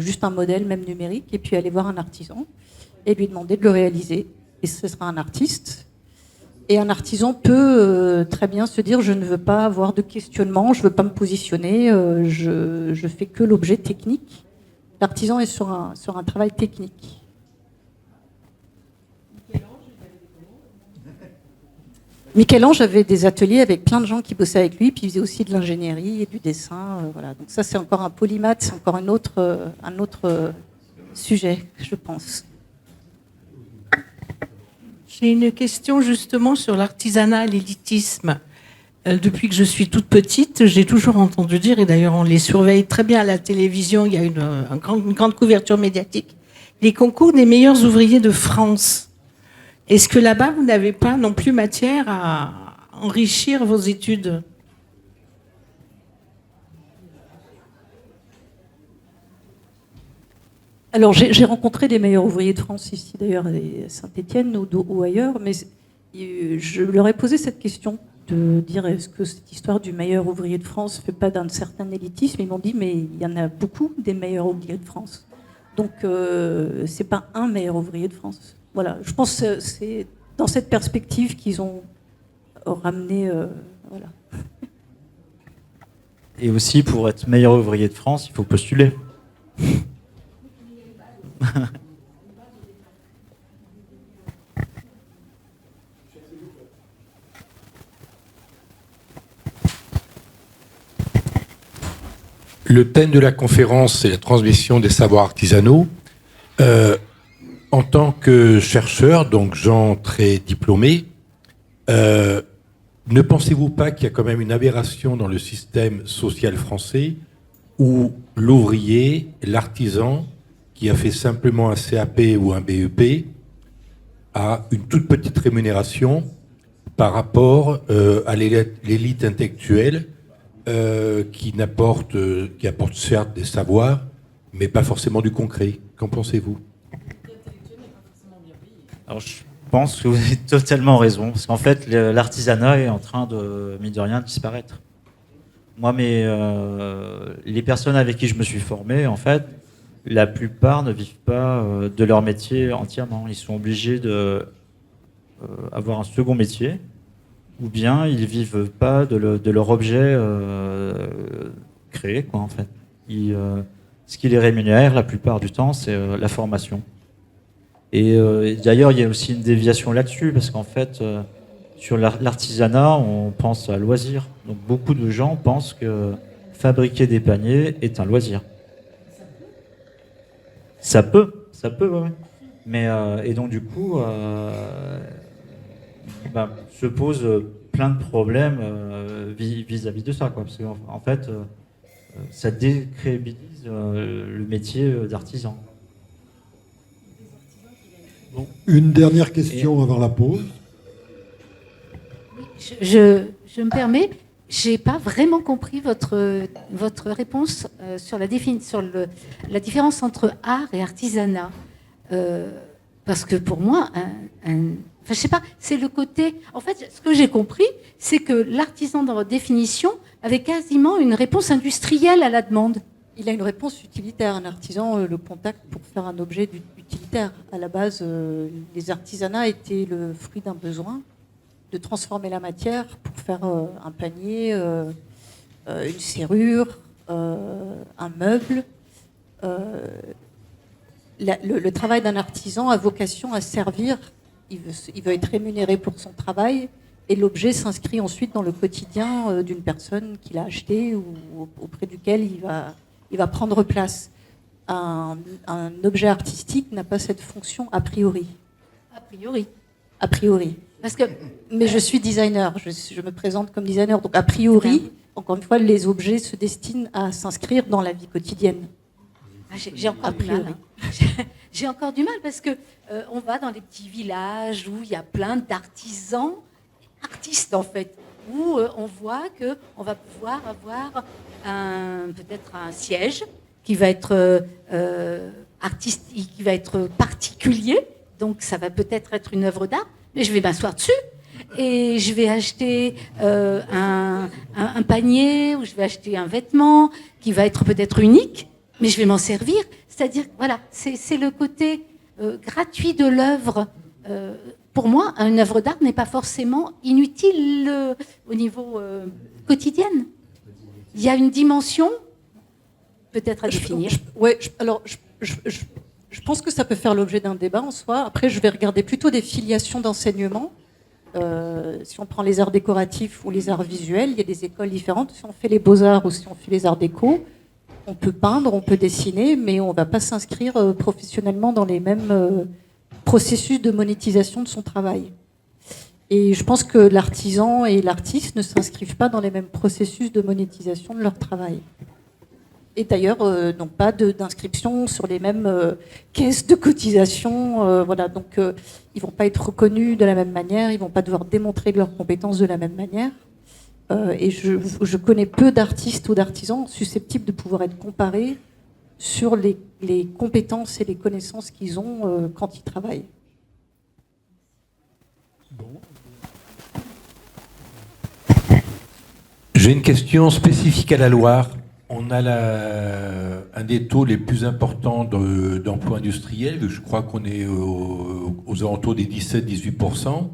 juste un modèle même numérique, et puis aller voir un artisan et lui demander de le réaliser. Et ce sera un artiste. Et un artisan peut très bien se dire, je ne veux pas avoir de questionnement, je ne veux pas me positionner, je fais que l'objet technique. L'artisan est sur un travail technique. Michel-Ange avait des ateliers avec plein de gens qui bossaient avec lui, puis il faisait aussi de l'ingénierie et du dessin. Voilà. Donc ça, c'est encore un polymathe, c'est encore un autre sujet, je pense. J'ai une question justement sur l'artisanat, l'élitisme. Depuis que je suis toute petite, j'ai toujours entendu dire, et d'ailleurs on les surveille très bien à la télévision, il y a une grande couverture médiatique, les concours des meilleurs ouvriers de France. Est-ce que là-bas, vous n'avez pas non plus matière à enrichir vos études? Alors, j'ai rencontré les meilleurs ouvriers de France ici, d'ailleurs, à Saint-Étienne ou ailleurs, mais je leur ai posé cette question de dire, est-ce que cette histoire du meilleur ouvrier de France ne fait pas d'un certain élitisme? Ils m'ont dit, mais il y en a beaucoup des meilleurs ouvriers de France. Donc, c'est pas un meilleur ouvrier de France. Voilà, je pense que c'est dans cette perspective qu'ils ont ramené. Voilà. Et aussi, pour être meilleur ouvrier de France, il faut postuler. Le thème de la conférence, c'est la transmission des savoirs artisanaux. En tant que chercheur, donc gens très diplômés, ne pensez-vous pas qu'il y a quand même une aberration dans le système social français où l'ouvrier, l'artisan, qui a fait simplement un CAP ou un BEP, a une toute petite rémunération par rapport à l'élite intellectuelle qui apporte certes des savoirs, mais pas forcément du concret. Qu'en pensez-vous ? Alors, je pense que vous avez totalement raison, parce qu'en fait, l'artisanat est en train de, mine de rien, disparaître. Moi, les personnes avec qui je me suis formé, en fait, la plupart ne vivent pas de leur métier entièrement. Ils sont obligés d'avoir un second métier, ou bien ils vivent pas de leur objet créé, quoi, en fait. Ce qui les rémunère, la plupart du temps, c'est la formation. Et d'ailleurs, il y a aussi une déviation là-dessus, parce qu'en fait, sur l'artisanat, on pense à loisir. Donc beaucoup de gens pensent que fabriquer des paniers est un loisir. Ça peut, ouais. Mais, et donc du coup, se posent plein de problèmes vis-à-vis de ça, quoi. Parce qu'en fait, ça décrédibilise le métier d'artisan. Bon, une dernière question avant la pause. Je me permets, j'ai pas vraiment compris votre réponse sur la différence entre art et artisanat. Parce que pour moi, je sais pas, c'est le côté. En fait, ce que j'ai compris, c'est que l'artisan, dans votre définition, avait quasiment une réponse industrielle à la demande. Il a une réponse utilitaire. Un artisan le contacte pour faire un objet utilitaire. À la base, les artisanats étaient le fruit d'un besoin de transformer la matière pour faire un panier, une serrure, un meuble. Le travail d'un artisan a vocation à servir. Il veut être rémunéré pour son travail. Et l'objet s'inscrit ensuite dans le quotidien d'une personne qu'il a acheté ou auprès duquel il va prendre place. Un objet artistique n'a pas cette fonction a priori. A priori. Mais je suis designer, je me présente comme designer. Donc a priori, encore une fois, les objets se destinent à s'inscrire dans la vie quotidienne. J'ai encore du mal. J'ai encore du mal parce que on va dans les petits villages où il y a plein d'artisans, artistes en fait, où on voit que on va pouvoir avoir peut-être un siège qui va être artistique, qui va être particulier. Donc ça va peut-être être une œuvre d'art, mais je vais m'asseoir dessus et je vais acheter un panier ou je vais acheter un vêtement qui va être peut-être unique, mais je vais m'en servir. C'est-à-dire, voilà, c'est le côté gratuit de l'œuvre. Pour moi, une œuvre d'art n'est pas forcément inutile au niveau quotidien. Il y a une dimension peut-être à définir. Je pense que ça peut faire l'objet d'un débat en soi. Après, je vais regarder plutôt des filiations d'enseignement. Si on prend les arts décoratifs ou les arts visuels, il y a des écoles différentes. Si on fait les beaux-arts ou si on fait les arts déco, on peut peindre, on peut dessiner, mais on ne va pas s'inscrire professionnellement dans les mêmes processus de monétisation de son travail. Et je pense que l'artisan et l'artiste ne s'inscrivent pas dans les mêmes processus de monétisation de leur travail. Et d'ailleurs, n'ont pas d'inscription sur les mêmes caisses de cotisation. Voilà, donc ils ne vont pas être reconnus de la même manière, ils ne vont pas devoir démontrer leurs compétences de la même manière. Et je connais peu d'artistes ou d'artisans susceptibles de pouvoir être comparés sur les compétences et les connaissances qu'ils ont quand ils travaillent. J'ai une question spécifique à la Loire. On a un des taux les plus importants d'emploi industriel. Je crois qu'on est aux alentours des 17-18%.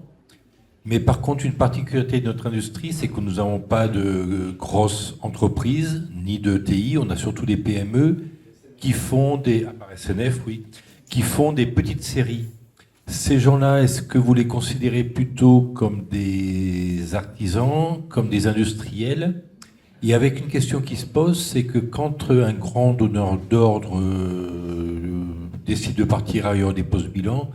Mais par contre, une particularité de notre industrie, c'est que nous n'avons pas de grosses entreprises, ni de TI. On a surtout des PME qui font qui font des petites séries. Ces gens-là, est-ce que vous les considérez plutôt comme des artisans, comme des industriels ? Et avec une question qui se pose, c'est que quand un grand donneur d'ordre décide de partir ailleurs, dépose bilan,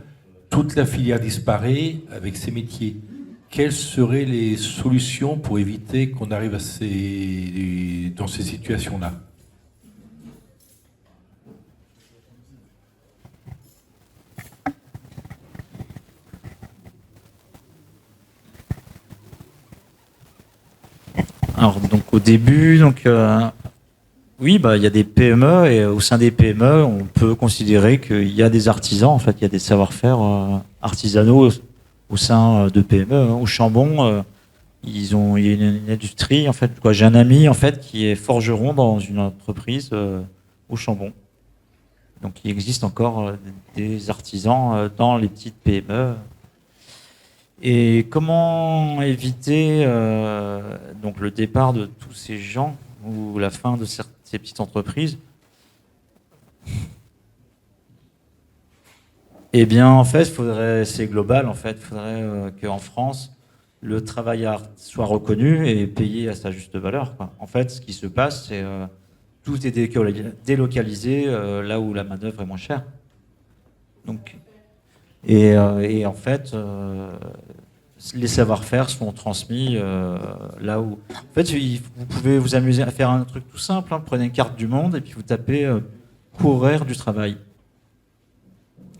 toute la filière disparaît avec ces métiers. Quelles seraient les solutions pour éviter qu'on arrive dans ces situations-là? Alors, donc au début, oui, il y a des PME et au sein des PME, on peut considérer qu'il y a des artisans, en fait, il y a des savoir-faire artisanaux au sein de PME. Au Chambon, il y a une industrie, en fait. J'ai un ami, en fait, qui est forgeron dans une entreprise au Chambon. Donc, il existe encore des artisans dans les petites PME. Et comment éviter donc le départ de tous ces gens ou la fin de ces petites entreprises? Eh bien, en fait, c'est global. En fait, il faudrait qu'en France, le travail soit reconnu et payé à sa juste valeur, quoi. En fait, ce qui se passe, c'est tout est délocalisé là où la main-d'œuvre est moins chère. Donc, et en fait, les savoir-faire sont transmis là où. En fait, vous pouvez vous amuser à faire un truc tout simple. Prenez une carte du monde et puis vous tapez coût horaire du travail.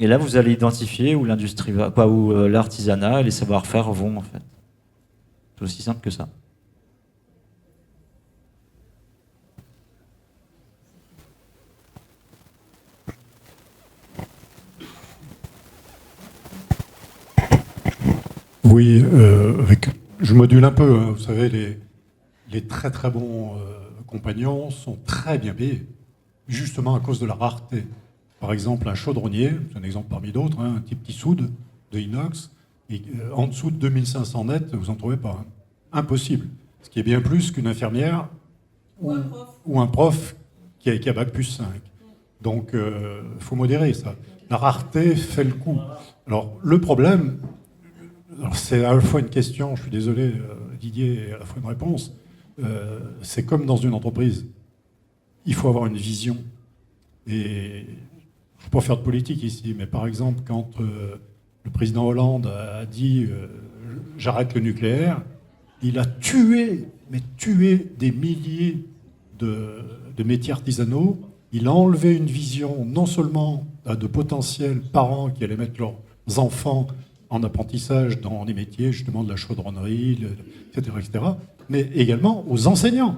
Et là, vous allez identifier où l'industrie va, où l'artisanat et les savoir-faire vont, en fait. C'est aussi simple que ça. Oui, je module un peu. Hein. Vous savez, les très très bons compagnons sont très bien payés, justement à cause de la rareté. Par exemple, un chaudronnier, c'est un exemple parmi d'autres, hein, un petit soude de inox, et en dessous de 2500 net, vous n'en trouvez pas. Hein. Impossible. Ce qui est bien plus qu'une infirmière ou un prof qui a bac plus 5. Donc, il faut modérer ça. La rareté fait le coup. Alors, le problème, c'est à la fois une question, je suis désolé Didier, et à la fois une réponse, c'est comme dans une entreprise. Il faut avoir une vision. Et je ne peux pas faire de politique ici, mais par exemple, quand le président Hollande a dit j'arrête le nucléaire, il a tué des milliers de métiers artisanaux. Il a enlevé une vision non seulement à de potentiels parents qui allaient mettre leurs enfants en apprentissage dans les métiers justement de la chaudronnerie, etc., mais également aux enseignants.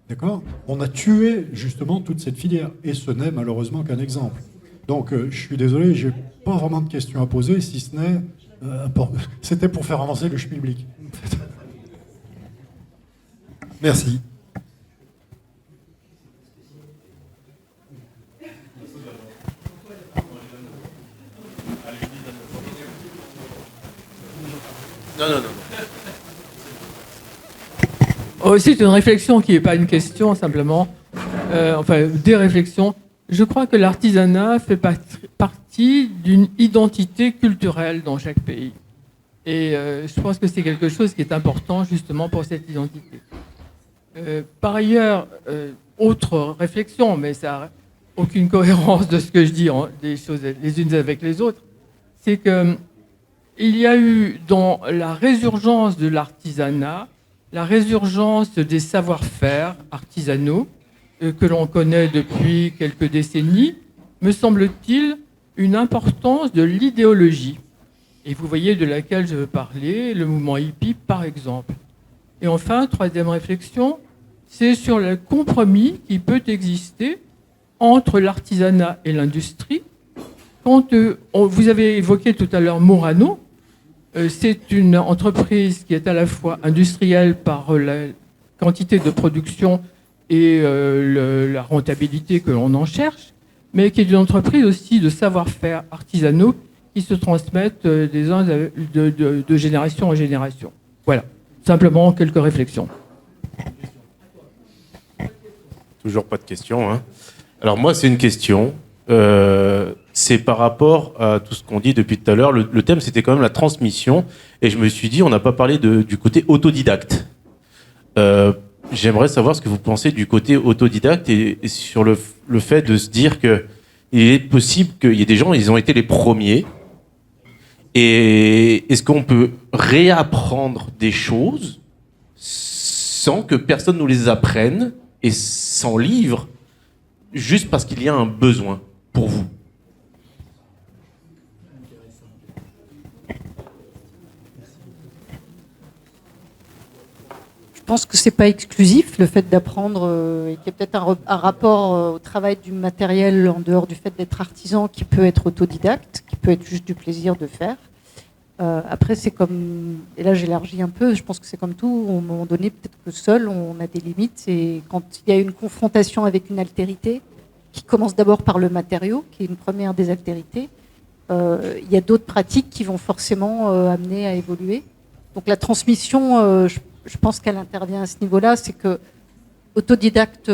D'accord ? On a tué justement toute cette filière, et ce n'est malheureusement qu'un exemple. Donc je suis désolé, je n'ai pas vraiment de questions à poser, si ce n'est... c'était pour faire avancer le schmilblick. Merci. Non. C'est une réflexion qui n'est pas une question, simplement. Enfin, des réflexions. Je crois que l'artisanat fait partie d'une identité culturelle dans chaque pays. Et je pense que c'est quelque chose qui est important, justement, pour cette identité. Par ailleurs, autre réflexion, mais ça n'a aucune cohérence de ce que je dis, des choses les unes avec les autres, c'est que il y a eu dans la résurgence de l'artisanat, la résurgence des savoir-faire artisanaux que l'on connaît depuis quelques décennies, me semble-t-il, une importance de l'idéologie. Et vous voyez de laquelle je veux parler, le mouvement hippie par exemple. Et enfin, troisième réflexion, c'est sur le compromis qui peut exister entre l'artisanat et l'industrie. Quand vous avez évoqué tout à l'heure Murano, c'est une entreprise qui est à la fois industrielle par la quantité de production et la rentabilité que l'on en cherche, mais qui est une entreprise aussi de savoir-faire artisanaux qui se transmettent de génération en génération. Voilà, simplement quelques réflexions. Toujours pas de questions. Hein. Alors moi, c'est une question. C'est par rapport à tout ce qu'on dit depuis tout à l'heure. Le thème, c'était quand même la transmission. Et je me suis dit, on n'a pas parlé du côté autodidacte. J'aimerais savoir ce que vous pensez du côté autodidacte et sur le fait de se dire qu'il il est possible qu'il y ait des gens, ils ont été les premiers. Et est-ce qu'on peut réapprendre des choses sans que personne nous les apprenne et sans livre, juste parce qu'il y a un besoin pour vous? Je pense que c'est pas exclusif, le fait d'apprendre, et qu'il y a peut-être un rapport au travail du matériel en dehors du fait d'être artisan qui peut être autodidacte, qui peut être juste du plaisir de faire. Après, c'est comme, et là j'élargis un peu, je pense que c'est comme tout, à un moment donné, peut-être que seul, on a des limites, et quand il y a une confrontation avec une altérité, qui commence d'abord par le matériau, qui est une première des altérités, il y a d'autres pratiques qui vont forcément amener à évoluer. Donc la transmission, je pense qu'elle intervient à ce niveau-là, c'est que autodidacte,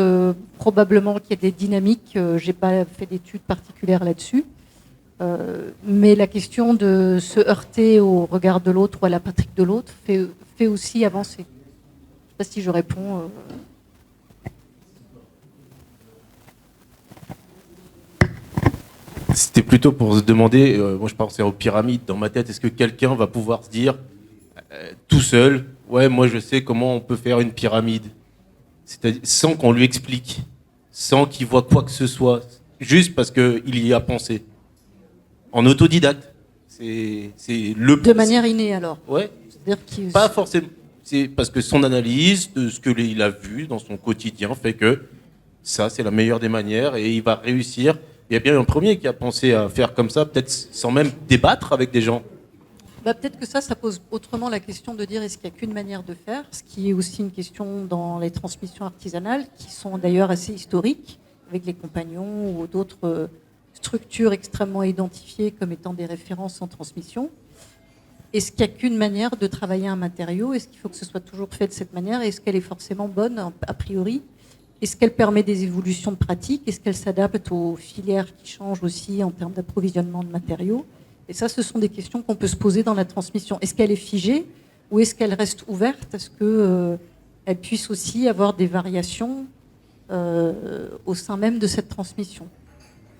probablement qu'il y a des dynamiques, j'ai pas fait d'études particulières là-dessus, mais la question de se heurter au regard de l'autre ou à la pratique de l'autre fait aussi avancer. Je sais pas si je réponds. C'était plutôt pour se demander, moi je pensais aux pyramides dans ma tête, est-ce que quelqu'un va pouvoir se dire tout seul, ouais, moi je sais comment on peut faire une pyramide, c'est-à-dire sans qu'on lui explique, sans qu'il voit quoi que ce soit, juste parce qu'il y a pensé, en autodidacte. C'est le De manière innée alors. Ouais. C'est-à-dire qu'il... Pas forcément. C'est parce que son analyse de ce qu'il a vu dans son quotidien fait que ça c'est la meilleure des manières et il va réussir. Il y a bien un premier qui a pensé à faire comme ça, peut-être sans même débattre avec des gens. Bah, peut-être que ça pose autrement la question de dire est-ce qu'il n'y a qu'une manière de faire, ce qui est aussi une question dans les transmissions artisanales, qui sont d'ailleurs assez historiques, avec les compagnons ou d'autres structures extrêmement identifiées comme étant des références en transmission. Est-ce qu'il n'y a qu'une manière de travailler un matériau? Est-ce qu'il faut que ce soit toujours fait de cette manière? Est-ce qu'elle est forcément bonne a priori? Est-ce qu'elle permet des évolutions de pratique? Est-ce qu'elle s'adapte aux filières qui changent aussi en termes d'approvisionnement de matériaux? Et ça, ce sont des questions qu'on peut se poser dans la transmission. Est-ce qu'elle est figée ou est-ce qu'elle reste ouverte à ce qu'elle puisse aussi avoir des variations au sein même de cette transmission?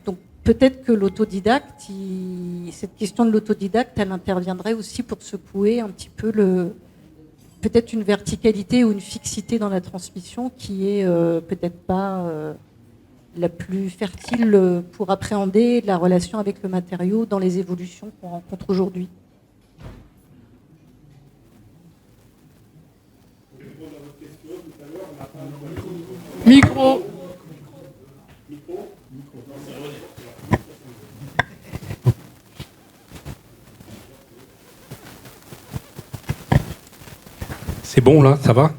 Donc peut-être que l'autodidacte, cette question de l'autodidacte, elle interviendrait aussi pour secouer un petit peu peut-être une verticalité ou une fixité dans la transmission qui est peut-être pas la plus fertile pour appréhender la relation avec le matériau dans les évolutions qu'on rencontre aujourd'hui. Micro. C'est bon là, ça va?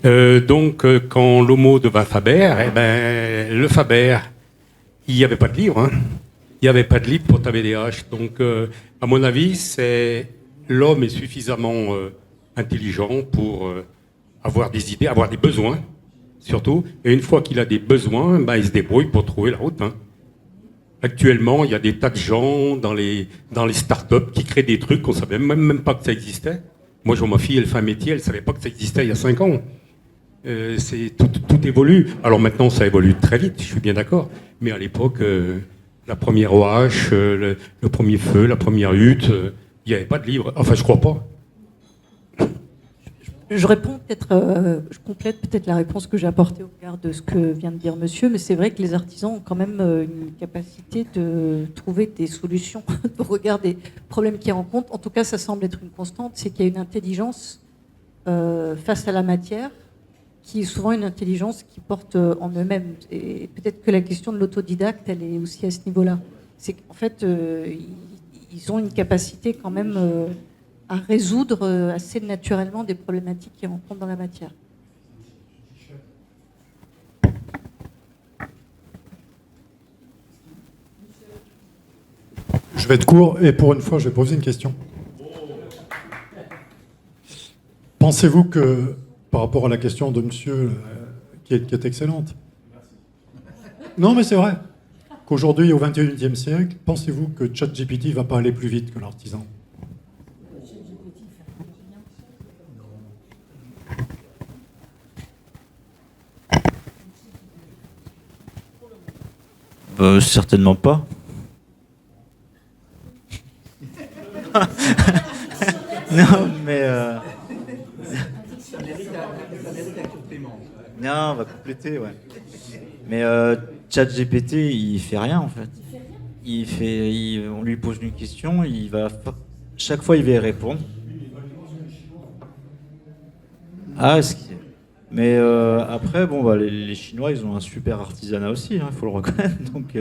Donc, quand l'homo devint Faber, eh ben, le Faber, il n'y avait pas de livre. Hein. Il n'y avait pas de livre pour taper des haches. Donc, à mon avis, l'homme est suffisamment intelligent pour avoir des idées, avoir des besoins, surtout. Et une fois qu'il a des besoins, ben, il se débrouille pour trouver la route. Hein. Actuellement, il y a des tas de gens dans les start-up qui créent des trucs qu'on ne savait même pas que ça existait. Moi, je vois ma fille, elle fait un métier, elle ne savait pas que ça existait il y a 5 ans. Tout évolue. Alors maintenant, ça évolue très vite, je suis bien d'accord. Mais à l'époque, la première OH, le premier feu, la première hutte, il n'y avait pas de livre. Enfin, je crois pas. Je réponds peut-être, je complète peut-être la réponse que j'ai apportée au regard de ce que vient de dire monsieur, mais c'est vrai que les artisans ont quand même une capacité de trouver des solutions au regard des problèmes qu'ils rencontrent. En tout cas, ça semble être une constante, c'est qu'il y a une intelligence face à la matière, qui est souvent une intelligence qui porte en eux-mêmes. Et peut-être que la question de l'autodidacte, elle est aussi à ce niveau-là. C'est qu'en fait, ils ont une capacité quand même à résoudre assez naturellement des problématiques qu'ils rencontrent dans la matière. Je vais être court et pour une fois, je vais poser une question. Pensez-vous que, par rapport à la question de monsieur, qui est excellente, non mais c'est vrai, qu'aujourd'hui, au XXIe siècle, pensez-vous que ChatGPT ne va pas aller plus vite que l'artisan ? Certainement pas. Non, mais... Non, on va compléter, ouais. Mais ChatGPT, il fait rien, en fait. On lui pose une question, chaque fois, il va y répondre. Mais après, bon, les Chinois, ils ont un super artisanat aussi, il faut le reconnaître. Donc,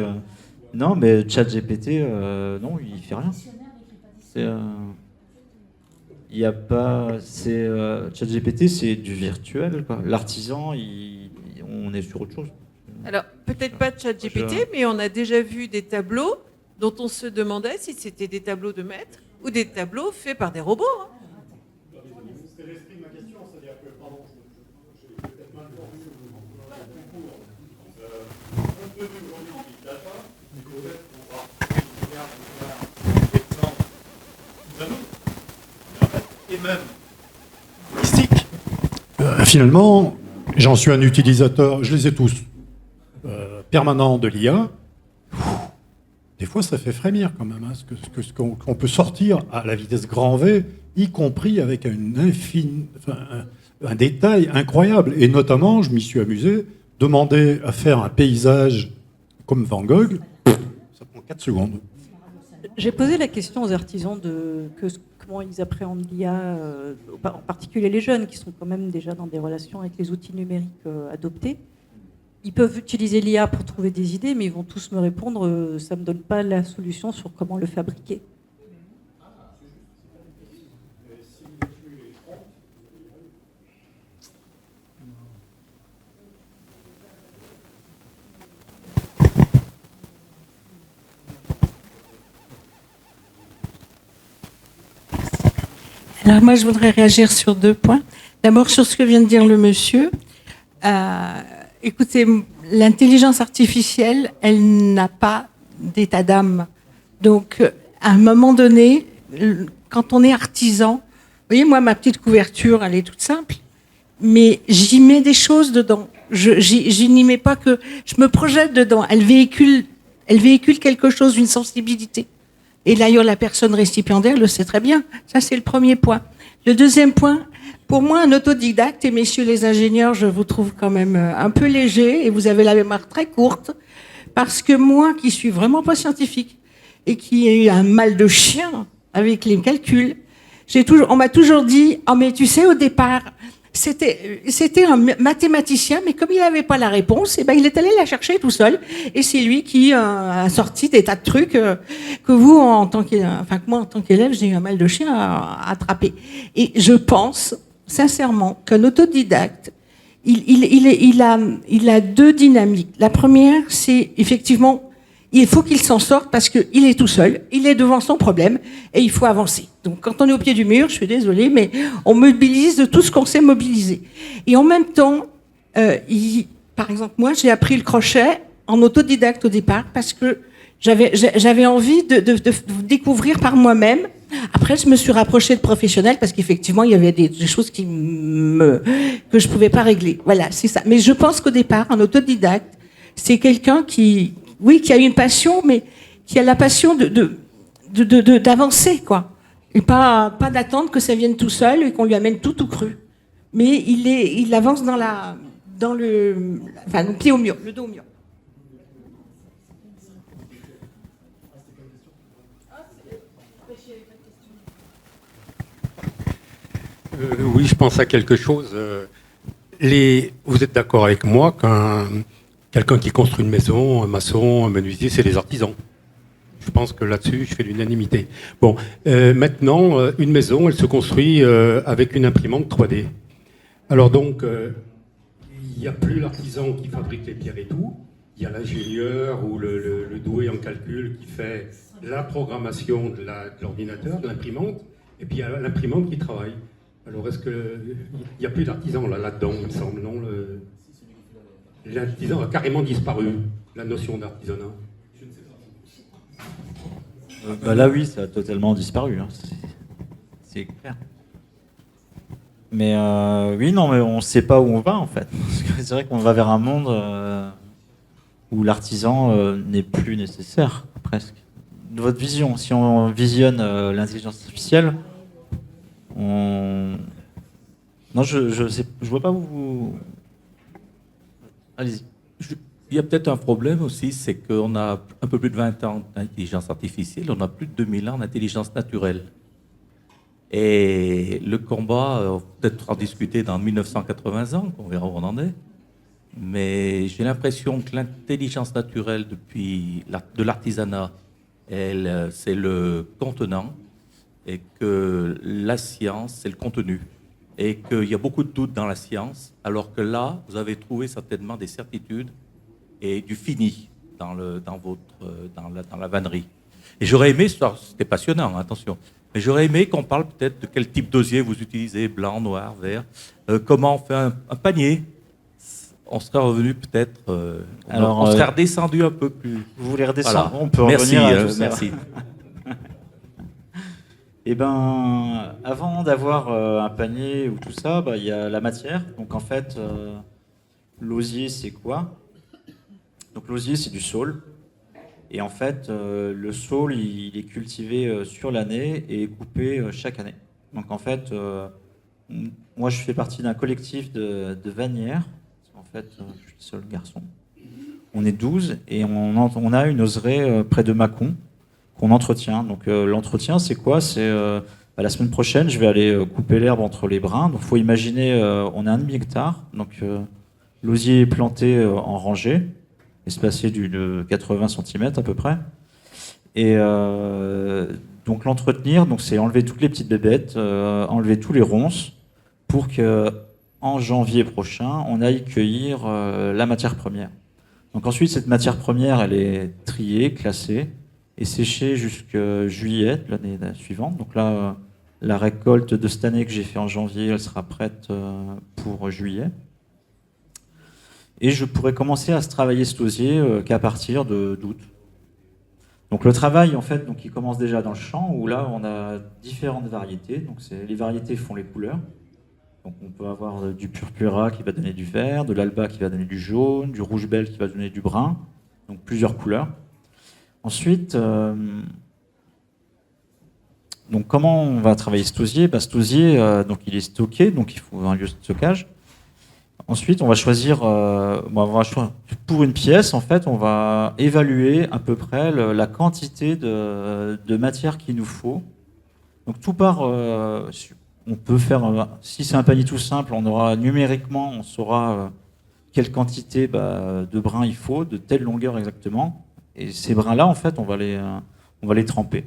non, mais ChatGPT, non, il fait rien. Il n'y a pas. ChatGPT, c'est du virtuel, quoi. L'artisan, on est sur autre chose. Alors, peut-être pas de ChatGPT, mais on a déjà vu des tableaux dont on se demandait si c'était des tableaux de maître ou des tableaux faits par des robots. Hein. C'était l'esprit de ma question, c'est-à-dire que, pardon, j'ai peut-être mal formulé mon concours. Compte tenu aujourd'hui du big data, peut-être qu'on va et même mystique. Finalement, j'en suis un utilisateur, je les ai tous, permanent de l'IA. Des fois, ça fait frémir quand même, ce qu'on peut sortir à la vitesse grand V, y compris avec un détail incroyable. Et notamment, je m'y suis amusé, demander à faire un paysage comme Van Gogh, ça prend 4 secondes. J'ai posé la question aux artisans comment ils appréhendent l'IA, en particulier les jeunes qui sont quand même déjà dans des relations avec les outils numériques adoptés. Ils peuvent utiliser l'IA pour trouver des idées, mais ils vont tous me répondre ça ne me donne pas la solution sur comment le fabriquer. Alors moi, je voudrais réagir sur 2 points. D'abord, sur ce que vient de dire le monsieur. Écoutez, l'intelligence artificielle, elle n'a pas d'état d'âme. Donc, à un moment donné, quand on est artisan, vous voyez, moi, ma petite couverture, elle est toute simple, mais j'y mets des choses dedans. Je n'y mets pas que... Je me projette dedans. Elle véhicule quelque chose, une sensibilité. Et d'ailleurs, la personne récipiendaire le sait très bien. Ça, c'est le premier point. Le deuxième point, pour moi, un autodidacte, et messieurs les ingénieurs, je vous trouve quand même un peu léger, et vous avez la mémoire très courte, parce que moi, qui suis vraiment pas scientifique, et qui ai eu un mal de chien avec les calculs, on m'a toujours dit, oh mais tu sais, au départ, c'était un mathématicien, mais comme il n'avait pas la réponse, et ben il est allé la chercher tout seul. Et c'est lui qui a sorti des tas de trucs que moi, en tant qu'élève, j'ai eu un mal de chien à attraper. Et je pense, sincèrement, qu'un autodidacte, il a 2 dynamiques. La première, c'est effectivement, il faut qu'il s'en sorte parce qu'il est tout seul, il est devant son problème et il faut avancer. Donc quand on est au pied du mur, je suis désolée, mais on mobilise de tout ce qu'on sait mobiliser. Et en même temps, par exemple, moi, j'ai appris le crochet en autodidacte au départ parce que j'avais envie de découvrir par moi-même. Après, je me suis rapprochée de professionnels parce qu'effectivement, il y avait des choses que je pouvais pas régler. Voilà, c'est ça. Mais je pense qu'au départ, un autodidacte, c'est quelqu'un qui a une passion, mais qui a la passion d'avancer, quoi. Et pas d'attendre que ça vienne tout seul et qu'on lui amène tout cru. Mais il avance le pied au mur, le dos au mur. Oui, je pense à quelque chose. Vous êtes d'accord avec moi qu'un quelqu'un qui construit une maison, un maçon, un menuisier, c'est des artisans. Je pense que là-dessus, je fais l'unanimité. Bon, maintenant, une maison, elle se construit avec une imprimante 3D. Alors donc, il n'y a plus l'artisan qui fabrique les pierres et tout. Il y a l'ingénieur ou le doué en calcul qui fait la programmation de l'ordinateur, de l'imprimante, et puis il y a l'imprimante qui travaille. Alors, est-ce qu'il n'y a plus d'artisan là-dedans, il me semble, non? L'artisan a carrément disparu, la notion d'artisanat. Là, oui, ça a totalement disparu. Hein. C'est clair. Mais oui, non, mais on ne sait pas où on va, en fait. Parce que c'est vrai qu'on va vers un monde où l'artisan n'est plus nécessaire, presque. De votre vision, si on visionne l'intelligence artificielle, non, je vois pas où vous... Allez-y. Il y a peut-être un problème aussi, c'est qu'on a un peu plus de 20 ans d'intelligence artificielle, on a plus de 2000 ans d'intelligence naturelle. Et le combat, peut-être en discuter dans 1980 ans, on verra où on en est. Mais j'ai l'impression que l'intelligence naturelle de l'artisanat, c'est le contenant, et que la science, c'est le contenu. Et qu'il y a beaucoup de doutes dans la science, alors que là, vous avez trouvé certainement des certitudes et du fini dans la vannerie. Et j'aurais aimé, c'était passionnant, attention, mais j'aurais aimé qu'on parle peut-être de quel type d'osier vous utilisez, blanc, noir, vert, comment on fait un panier. On serait revenu peut-être, on serait redescendu un peu plus. Vous voulez redescendre? Voilà. On peut revenir à tout ça. Merci. Eh ben, avant d'avoir un panier ou tout ça, il y a la matière. Donc en fait, l'osier, c'est quoi? Donc l'osier, c'est du saule. Et en fait, le saule, il est cultivé sur l'année et coupé chaque année. Donc en fait, moi, je fais partie d'un collectif de vannières. En fait, je suis le seul garçon. On est 12 et on a une oseraie près de Mâcon qu'on entretient. Donc l'entretien, c'est quoi? C'est la semaine prochaine, je vais aller couper l'herbe entre les brins. Donc il faut imaginer, on a 1,5 hectare. Donc l'osier est planté en rangée, espacé de 80 cm à peu près. Et donc l'entretenir, donc c'est enlever toutes les petites bébêtes, enlever tous les ronces, pour que en janvier prochain, on aille cueillir la matière première. Donc ensuite, cette matière première, elle est triée, classée et séchée jusqu'à juillet de l'année suivante. Donc là, la récolte de cette année que j'ai fait en janvier, elle sera prête pour juillet. Et je pourrais commencer à se travailler cet osier qu'à partir d'août. Donc le travail, en fait, donc il commence déjà dans le champ, où là, on a différentes variétés. Donc les variétés font les couleurs. Donc on peut avoir du purpura qui va donner du vert, de l'alba qui va donner du jaune, du rouge belle qui va donner du brun, donc plusieurs couleurs. Ensuite, donc comment on va travailler cet osier? Cet osier, donc il est stocké, donc il faut un lieu de stockage. Ensuite, on va choisir, pour une pièce, en fait, on va évaluer à peu près la quantité de matière qu'il nous faut. Donc tout part... on peut faire, si c'est un panier tout simple, on aura numériquement, on saura quelle quantité de brins il faut, de telle longueur exactement. Et ces brins-là, en fait, on va les tremper.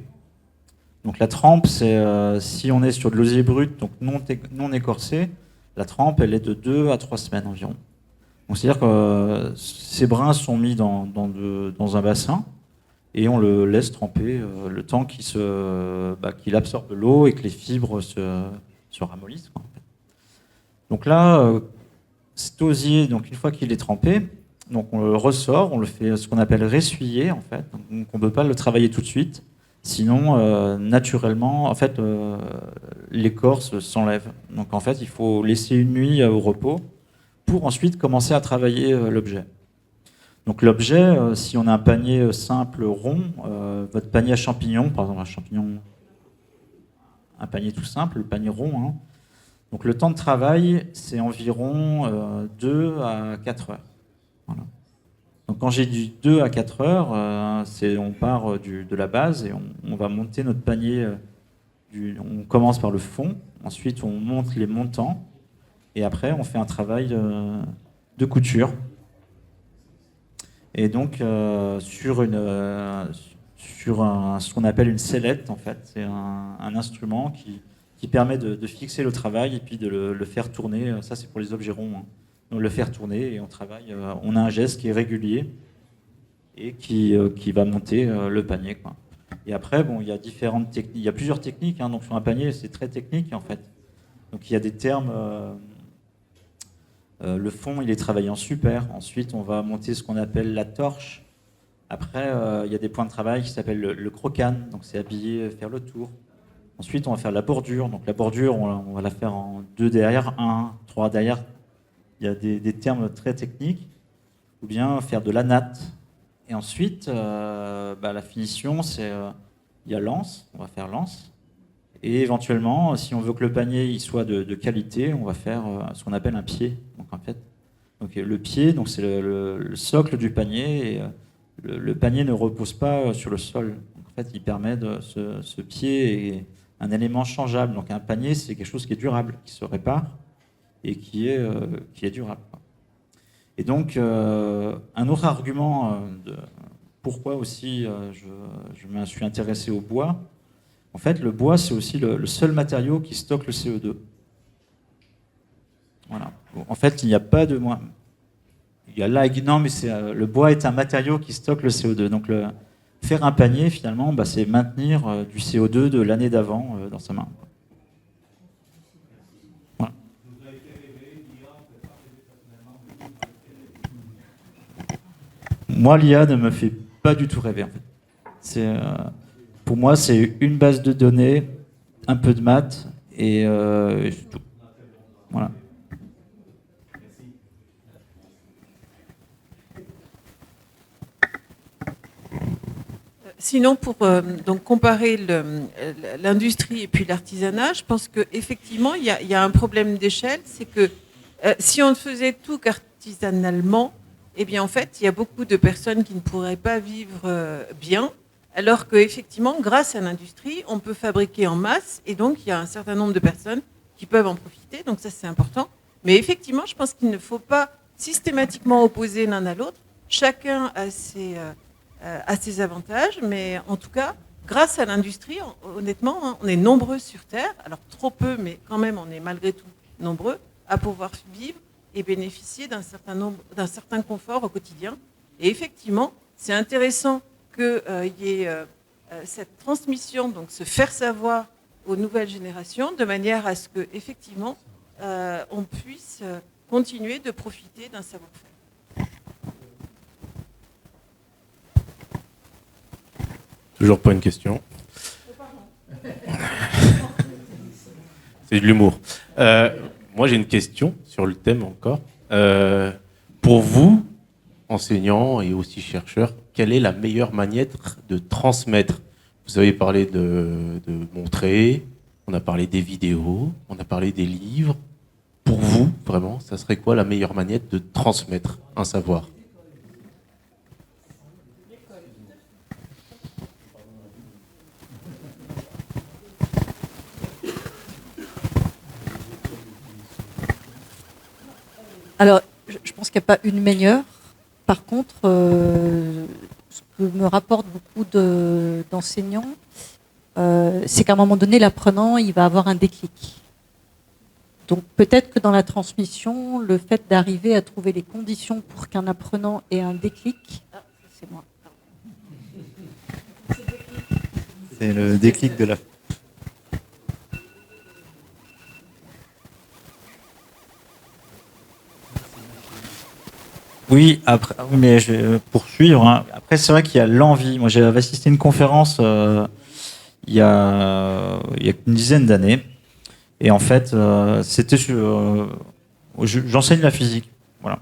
Donc la trempe, c'est si on est sur de l'osier brut, donc non écorcé, la trempe, elle est de 2 à 3 semaines environ. Donc c'est-à-dire que ces brins sont mis dans un bassin et on le laisse tremper le temps qu'il absorbe de l'eau et que les fibres se ramollissent. En fait. Donc là, cet osier, donc une fois qu'il est trempé, donc on le ressort, on le fait ce qu'on appelle ressuyer en fait. Donc on ne peut pas le travailler tout de suite, sinon naturellement, en fait, l'écorce s'enlève. Donc en fait, il faut laisser une nuit au repos pour ensuite commencer à travailler l'objet. Donc l'objet, si on a un panier simple rond, votre panier à champignons, par exemple un panier tout simple, le panier rond, hein. Donc le temps de travail, c'est environ 2 à 4 heures. Voilà. Donc quand j'ai du 2 à 4 heures, on part de la base et on va monter notre panier. On commence par le fond, ensuite on monte les montants et après on fait un travail de couture. Et donc sur ce qu'on appelle une sellette, en fait, c'est un instrument qui permet de fixer le travail et puis de le faire tourner. Ça, c'est pour les objets ronds. Hein. Donc le faire tourner et on travaille. On a un geste qui est régulier et qui va monter le panier, quoi. Et après, il y a différentes techniques. Il y a plusieurs techniques. Hein. Donc sur un panier, c'est très technique en fait. Donc il y a des termes. Le fond, il est travaillé en super. Ensuite, on va monter ce qu'on appelle la torche. Après, il y a des points de travail qui s'appellent le crocan. Donc c'est habiller, faire le tour. Ensuite, on va faire la bordure. Donc la bordure, on va la faire en 2 derrière, 1, 3 derrière. Il y a des termes très techniques. ou bien faire de la natte. Et ensuite, la finition, c'est il y a l'anse, on va faire l'anse. Et éventuellement, si on veut que le panier il soit de qualité, on va faire ce qu'on appelle un pied. Donc, en fait, le pied, donc, c'est le socle du panier. Et, le panier ne repose pas sur le sol. Donc, en fait, il permet ce pied est un élément changeable. Donc un panier, c'est quelque chose qui est durable, qui se répare et qui est durable. Et donc, un autre argument de pourquoi aussi je me suis intéressé au bois, en fait, le bois, c'est aussi le seul matériau qui stocke le CO2. Voilà. En fait, il n'y a pas de... Il y a non, mais le bois est un matériau qui stocke le CO2. Donc, faire un panier, finalement, c'est maintenir du CO2 de l'année d'avant dans sa main. Voilà. Moi, l'IA ne me fait pas du tout rêver, en fait. Pour moi, c'est une base de données, un peu de maths, et c'est tout. Voilà. Sinon, pour donc comparer l'industrie et puis l'artisanat, je pense qu'effectivement, il y a un problème d'échelle. C'est que si on faisait tout qu'artisanalement, eh bien, en fait, il y a beaucoup de personnes qui ne pourraient pas vivre bien, alors qu'effectivement, grâce à l'industrie, on peut fabriquer en masse, et donc il y a un certain nombre de personnes qui peuvent en profiter. Donc ça, c'est important. Mais effectivement, je pense qu'il ne faut pas systématiquement opposer l'un à l'autre. Chacun a ses avantages, mais en tout cas, grâce à l'industrie, honnêtement, on est nombreux sur Terre, alors trop peu, mais quand même, on est malgré tout nombreux à pouvoir vivre et bénéficier d'un certain confort au quotidien. Et effectivement, c'est intéressant qu'il y ait cette transmission, donc se faire savoir aux nouvelles générations, de manière à ce qu'effectivement, on puisse continuer de profiter d'un savoir-faire. Toujours pas une question. C'est de l'humour. Moi, j'ai une question sur le thème encore. Pour vous, enseignants et aussi chercheurs, quelle est la meilleure manière de transmettre? Vous avez parlé de montrer, on a parlé des vidéos, on a parlé des livres. Pour vous, vraiment, ça serait quoi la meilleure manière de transmettre un savoir? Alors, je pense qu'il n'y a pas une meilleure. Par contre, ce que me rapportent beaucoup d'enseignants, c'est qu'à un moment donné, l'apprenant, il va avoir un déclic. Donc peut-être que dans la transmission, le fait d'arriver à trouver les conditions pour qu'un apprenant ait un déclic, c'est moi. C'est le déclic de la... Oui, après, mais je vais poursuivre. Hein. Après, c'est vrai qu'il y a l'envie. Moi, j'avais assisté à une conférence il y a une dizaine d'années. Et en fait, c'était sur... j'enseigne la physique. Voilà.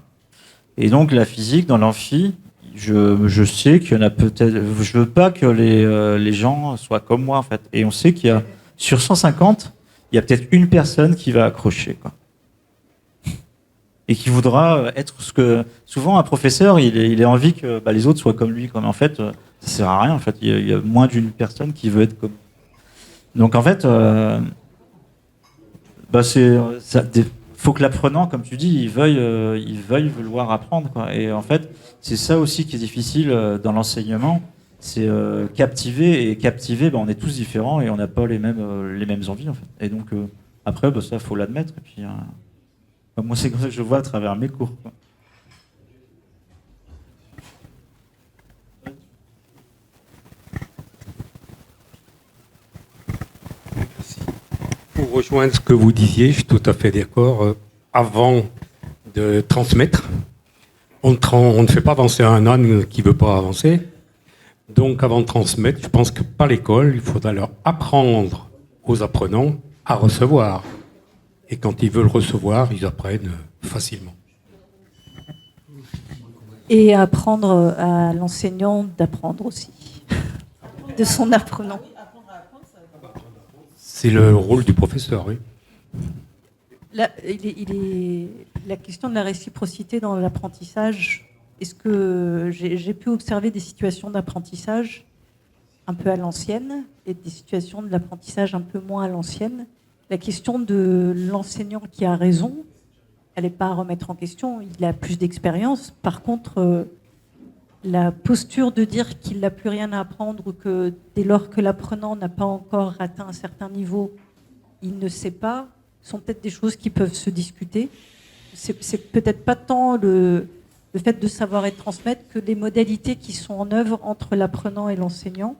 Et donc, la physique, dans l'amphi, je sais qu'il y en a peut-être... Je veux pas que les gens soient comme moi, en fait. Et on sait qu'il y a... Sur 150, il y a peut-être une personne qui va accrocher, quoi. Et qui voudra être ce que... Souvent, un professeur, il a envie que les autres soient comme lui. Mais en fait, ça sert à rien. En fait, il y a moins d'une personne qui veut être comme... Donc, en fait... faut que l'apprenant, comme tu dis, il veuille vouloir apprendre, quoi. Et en fait, c'est ça aussi qui est difficile dans l'enseignement, c'est captiver. Et captiver, on est tous différents et on n'a pas les mêmes envies, en fait. Et donc, après, ça, faut l'admettre. Et puis, moi, c'est comme ça que je vois à travers mes cours, quoi. Pour rejoindre ce que vous disiez, je suis tout à fait d'accord. Avant de transmettre, on ne fait pas avancer un âne qui ne veut pas avancer. Donc, avant de transmettre, je pense que par l'école, il faudra leur apprendre aux apprenants à recevoir. Et quand ils veulent recevoir, ils apprennent facilement. Et apprendre à l'enseignant d'apprendre aussi, de son apprenant. C'est le rôle du professeur, oui. La question de la réciprocité dans l'apprentissage, est-ce que j'ai pu observer des situations d'apprentissage un peu à l'ancienne et des situations de l'apprentissage un peu moins à l'ancienne? La question de l'enseignant qui a raison, elle n'est pas à remettre en question, il a plus d'expérience. Par contre, la posture de dire qu'il n'a plus rien à apprendre ou que dès lors que l'apprenant n'a pas encore atteint un certain niveau, il ne sait pas, sont peut-être des choses qui peuvent se discuter. C'est peut-être pas tant le fait de savoir et de transmettre que les modalités qui sont en œuvre entre l'apprenant et l'enseignant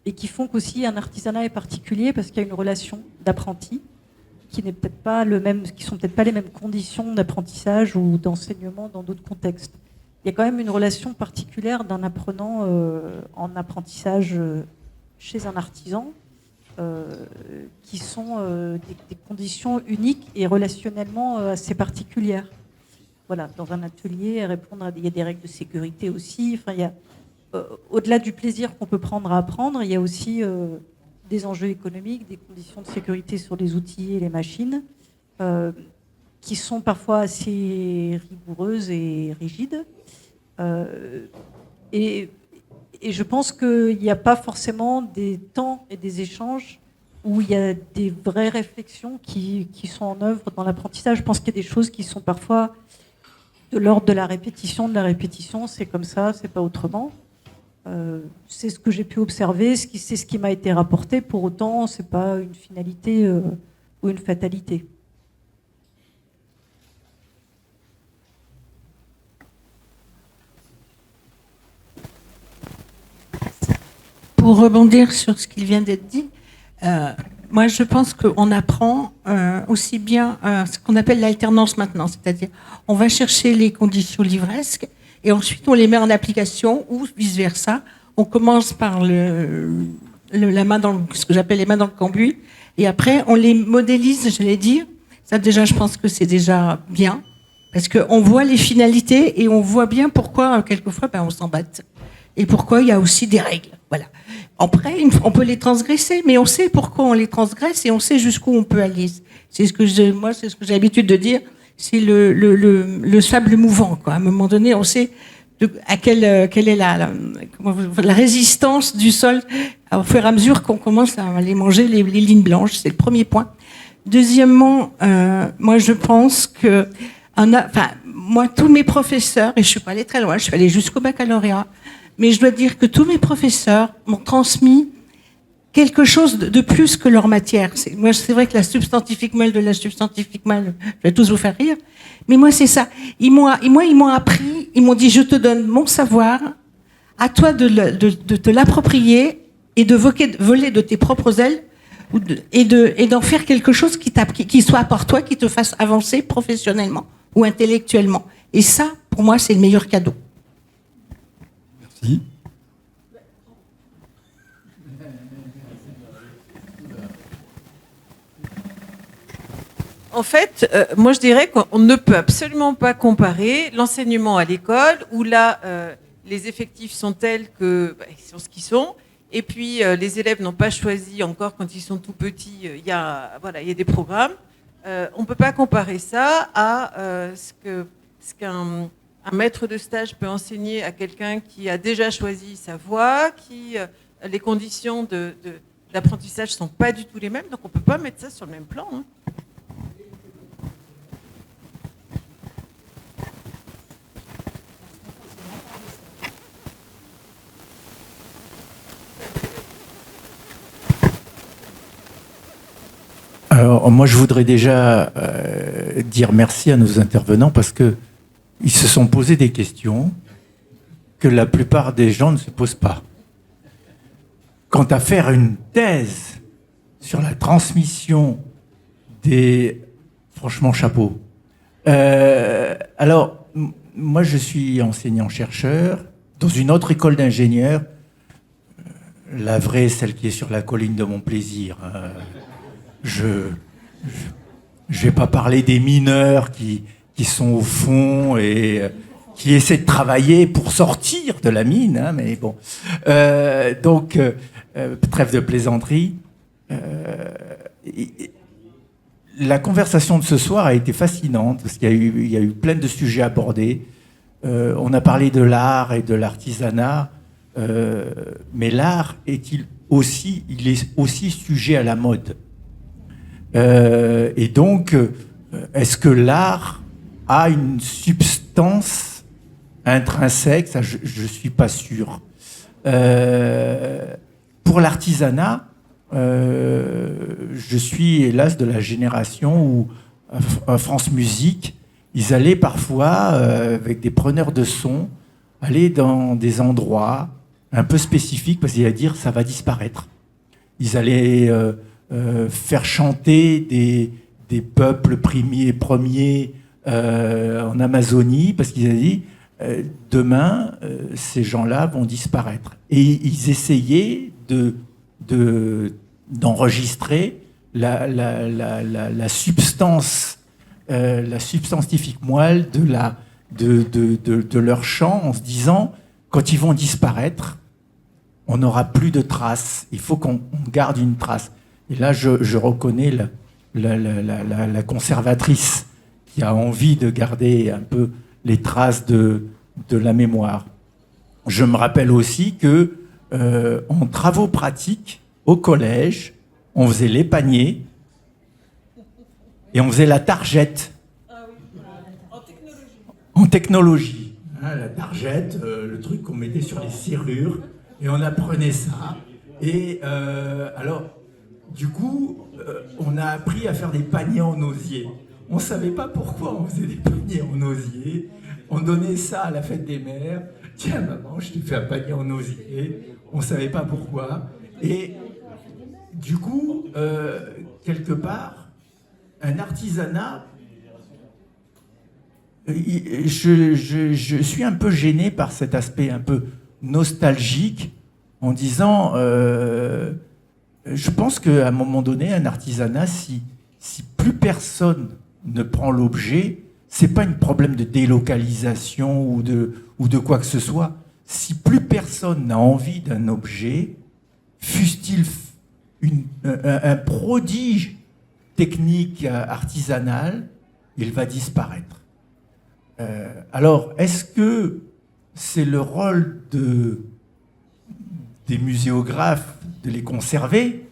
et qui font qu'aussi un artisanat est particulier parce qu'il y a une relation d'apprenti qui n'est peut-être pas qui sont peut-être pas les mêmes conditions d'apprentissage ou d'enseignement dans d'autres contextes. Il y a quand même une relation particulière d'un apprenant en apprentissage chez un artisan qui sont des conditions uniques et relationnellement assez particulières. Voilà, dans un atelier, il y a des règles de sécurité aussi. Enfin, il y a, au-delà du plaisir qu'on peut prendre à apprendre, il y a aussi des enjeux économiques, des conditions de sécurité sur les outils et les machines, qui sont parfois assez rigoureuses et rigides. Et je pense qu'il n'y a pas forcément des temps et des échanges où il y a des vraies réflexions qui sont en œuvre dans l'apprentissage. Je pense qu'il y a des choses qui sont parfois de l'ordre de la répétition, c'est comme ça, c'est pas autrement. C'est ce que j'ai pu observer, c'est ce qui m'a été rapporté. Pour autant, c'est pas une finalité ou une fatalité. Pour rebondir sur ce qui vient d'être dit, moi je pense qu'on apprend aussi bien ce qu'on appelle l'alternance maintenant, c'est-à-dire on va chercher les conditions livresques et ensuite on les met en application ou vice-versa. On commence par la main dans ce que j'appelle les mains dans le cambouis et après on les modélise, je l'ai dit. Ça déjà je pense que c'est déjà bien parce qu'on voit les finalités et on voit bien pourquoi quelquefois on s'embatte et pourquoi il y a aussi des règles. Voilà. Après, on peut les transgresser, mais on sait pourquoi on les transgresse et on sait jusqu'où on peut aller. C'est ce que j'ai l'habitude de dire, c'est le sable mouvant, quoi. À un moment donné, on sait quelle est la résistance du sol au fur et à mesure qu'on commence à aller manger les lignes blanches. C'est le premier point. Deuxièmement, moi, je pense que, moi, tous mes professeurs, et je suis pas allée très loin, je suis allée jusqu'au baccalauréat, mais je dois dire que tous mes professeurs m'ont transmis quelque chose de plus que leur matière. Moi, c'est vrai que la substantifique moelle de la substantifique moelle, je vais tous vous faire rire, mais moi, c'est ça. Ils m'ont appris, ils m'ont dit, je te donne mon savoir, à toi de te l'approprier et de voler de tes propres ailes et d'en faire quelque chose qui soit pour toi, qui te fasse avancer professionnellement ou intellectuellement. Et ça, pour moi, c'est le meilleur cadeau. Merci. En fait, moi je dirais qu'on ne peut absolument pas comparer l'enseignement à l'école où là les effectifs sont tels que ils sont ce qu'ils sont et puis les élèves n'ont pas choisi encore quand ils sont tout petits. Il y a des programmes. On ne peut pas comparer ça à ce qu'un maître de stage peut enseigner à quelqu'un qui a déjà choisi sa voie, les conditions d'apprentissage ne sont pas du tout les mêmes, donc on ne peut pas mettre ça sur le même plan. Hein. Alors, moi, je voudrais déjà dire merci à nos intervenants parce que ils se sont posés des questions que la plupart des gens ne se posent pas. Quant à faire une thèse sur la transmission franchement, chapeau. Alors, moi, je suis enseignant-chercheur dans une autre école d'ingénieurs, la vraie, celle qui est sur la colline de mon plaisir. Je vais pas parler des mineurs qui sont au fond et qui essaie de travailler pour sortir de la mine, hein, mais bon. Trêve de plaisanterie. La conversation de ce soir a été fascinante parce qu'il y a eu plein de sujets abordés. On a parlé de l'art et de l'artisanat, mais l'art il est aussi sujet à la mode. Et donc, est-ce que l'art a une substance intrinsèque? Ça, je ne suis pas sûr. Pour l'artisanat, je suis hélas de la génération où à France Musique, ils allaient parfois, avec des preneurs de son, aller dans des endroits un peu spécifiques parce qu'ils allaient dire ça va disparaître. Ils allaient faire chanter des peuples premiers en Amazonie parce qu'ils avaient dit demain, ces gens-là vont disparaître. Et ils essayaient d'enregistrer la substance, la substantifique moelle de leur chant en se disant, quand ils vont disparaître, on n'aura plus de traces. Il faut qu'on garde une trace. Et là, je reconnais la conservatrice qui a envie de garder un peu les traces de la mémoire. Je me rappelle aussi que en travaux pratiques, au collège, on faisait les paniers et on faisait la targette. En technologie. Hein, la targette, le truc qu'on mettait sur les serrures, et on apprenait ça. Et alors, du coup, on a appris à faire des paniers en osier. On ne savait pas pourquoi on faisait des paniers en osier. On donnait ça à la fête des mères. Tiens, maman, je t'ai fait un panier en osier. On ne savait pas pourquoi. Et du coup, quelque part, un artisanat... Je suis un peu gêné par cet aspect un peu nostalgique en disant... je pense qu'à un moment donné, un artisanat, si plus personne ne prend l'objet, c'est pas un problème de délocalisation ou de quoi que ce soit. Si plus personne n'a envie d'un objet, fût-il un prodige technique artisanal, il va disparaître. Alors, est-ce que c'est le rôle des muséographes de les conserver?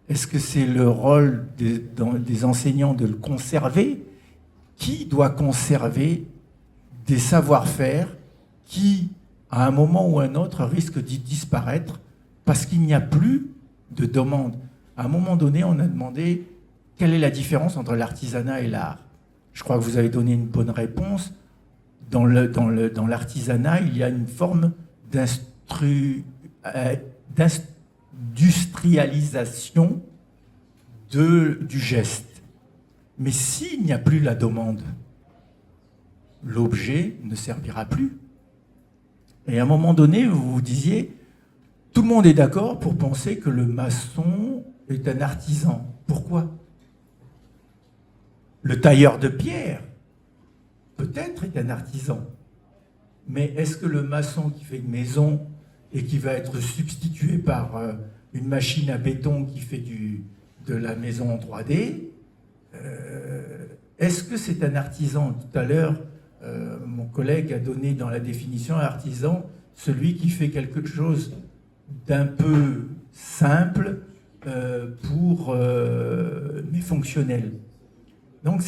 Est-ce que c'est le rôle des enseignants de le conserver? Qui doit conserver des savoir-faire qui, à un moment ou un autre, risquent d'y disparaître parce qu'il n'y a plus de demande? À un moment donné, on a demandé quelle est la différence entre l'artisanat et l'art. Je crois que vous avez donné une bonne réponse. Dans l'artisanat, il y a une forme d'industrialisation du geste. Mais s'il n'y a plus la demande, l'objet ne servira plus. Et à un moment donné, vous vous disiez, tout le monde est d'accord pour penser que le maçon est un artisan. Pourquoi? Le tailleur de pierre, peut-être, est un artisan. Mais est-ce que le maçon qui fait une maison et qui va être substitué par une machine à béton qui fait de la maison en 3D, est-ce que c'est un artisan? Tout à l'heure, mon collègue a donné dans la définition artisan celui qui fait quelque chose d'un peu simple mais fonctionnel. Donc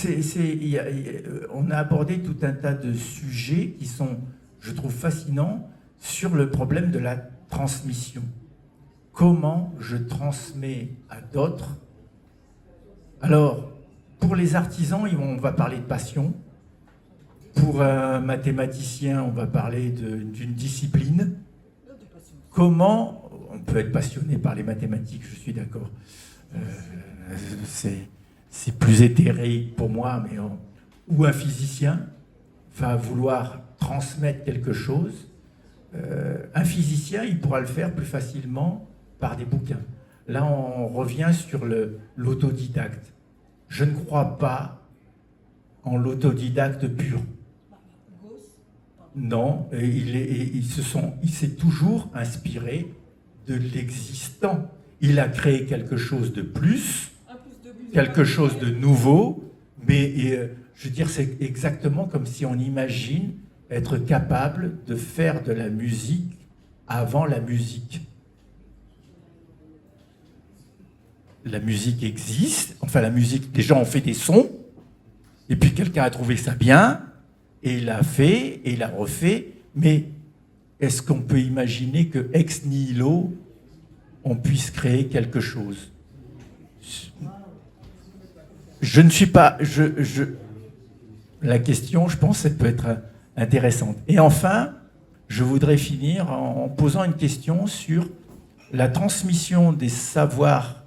on a abordé tout un tas de sujets qui sont, je trouve, fascinants sur le problème de la transmission. Comment je transmets à d'autres? Alors, pour les artisans, on va parler de passion. Pour un mathématicien, on va parler d'une discipline. Comment, on peut être passionné par les mathématiques, je suis d'accord. C'est plus éthéré pour moi, mais ou un physicien va vouloir transmettre quelque chose. Un physicien, il pourra le faire plus facilement par des bouquins. Là, on revient sur l'autodidacte. Je ne crois pas en l'autodidacte pur. Non, il s'est toujours inspiré de l'existant. Il a créé quelque chose de plus, quelque chose de nouveau, mais je veux dire, c'est exactement comme si on imagine être capable de faire de la musique avant la musique. La musique existe, enfin la musique, des gens ont fait des sons, et puis quelqu'un a trouvé ça bien, et il l'a fait, et il l'a refait, mais est-ce qu'on peut imaginer que ex nihilo, on puisse créer quelque chose? Je ne suis pas... La question, je pense, elle peut être intéressante. Et enfin, je voudrais finir en posant une question sur la transmission des savoirs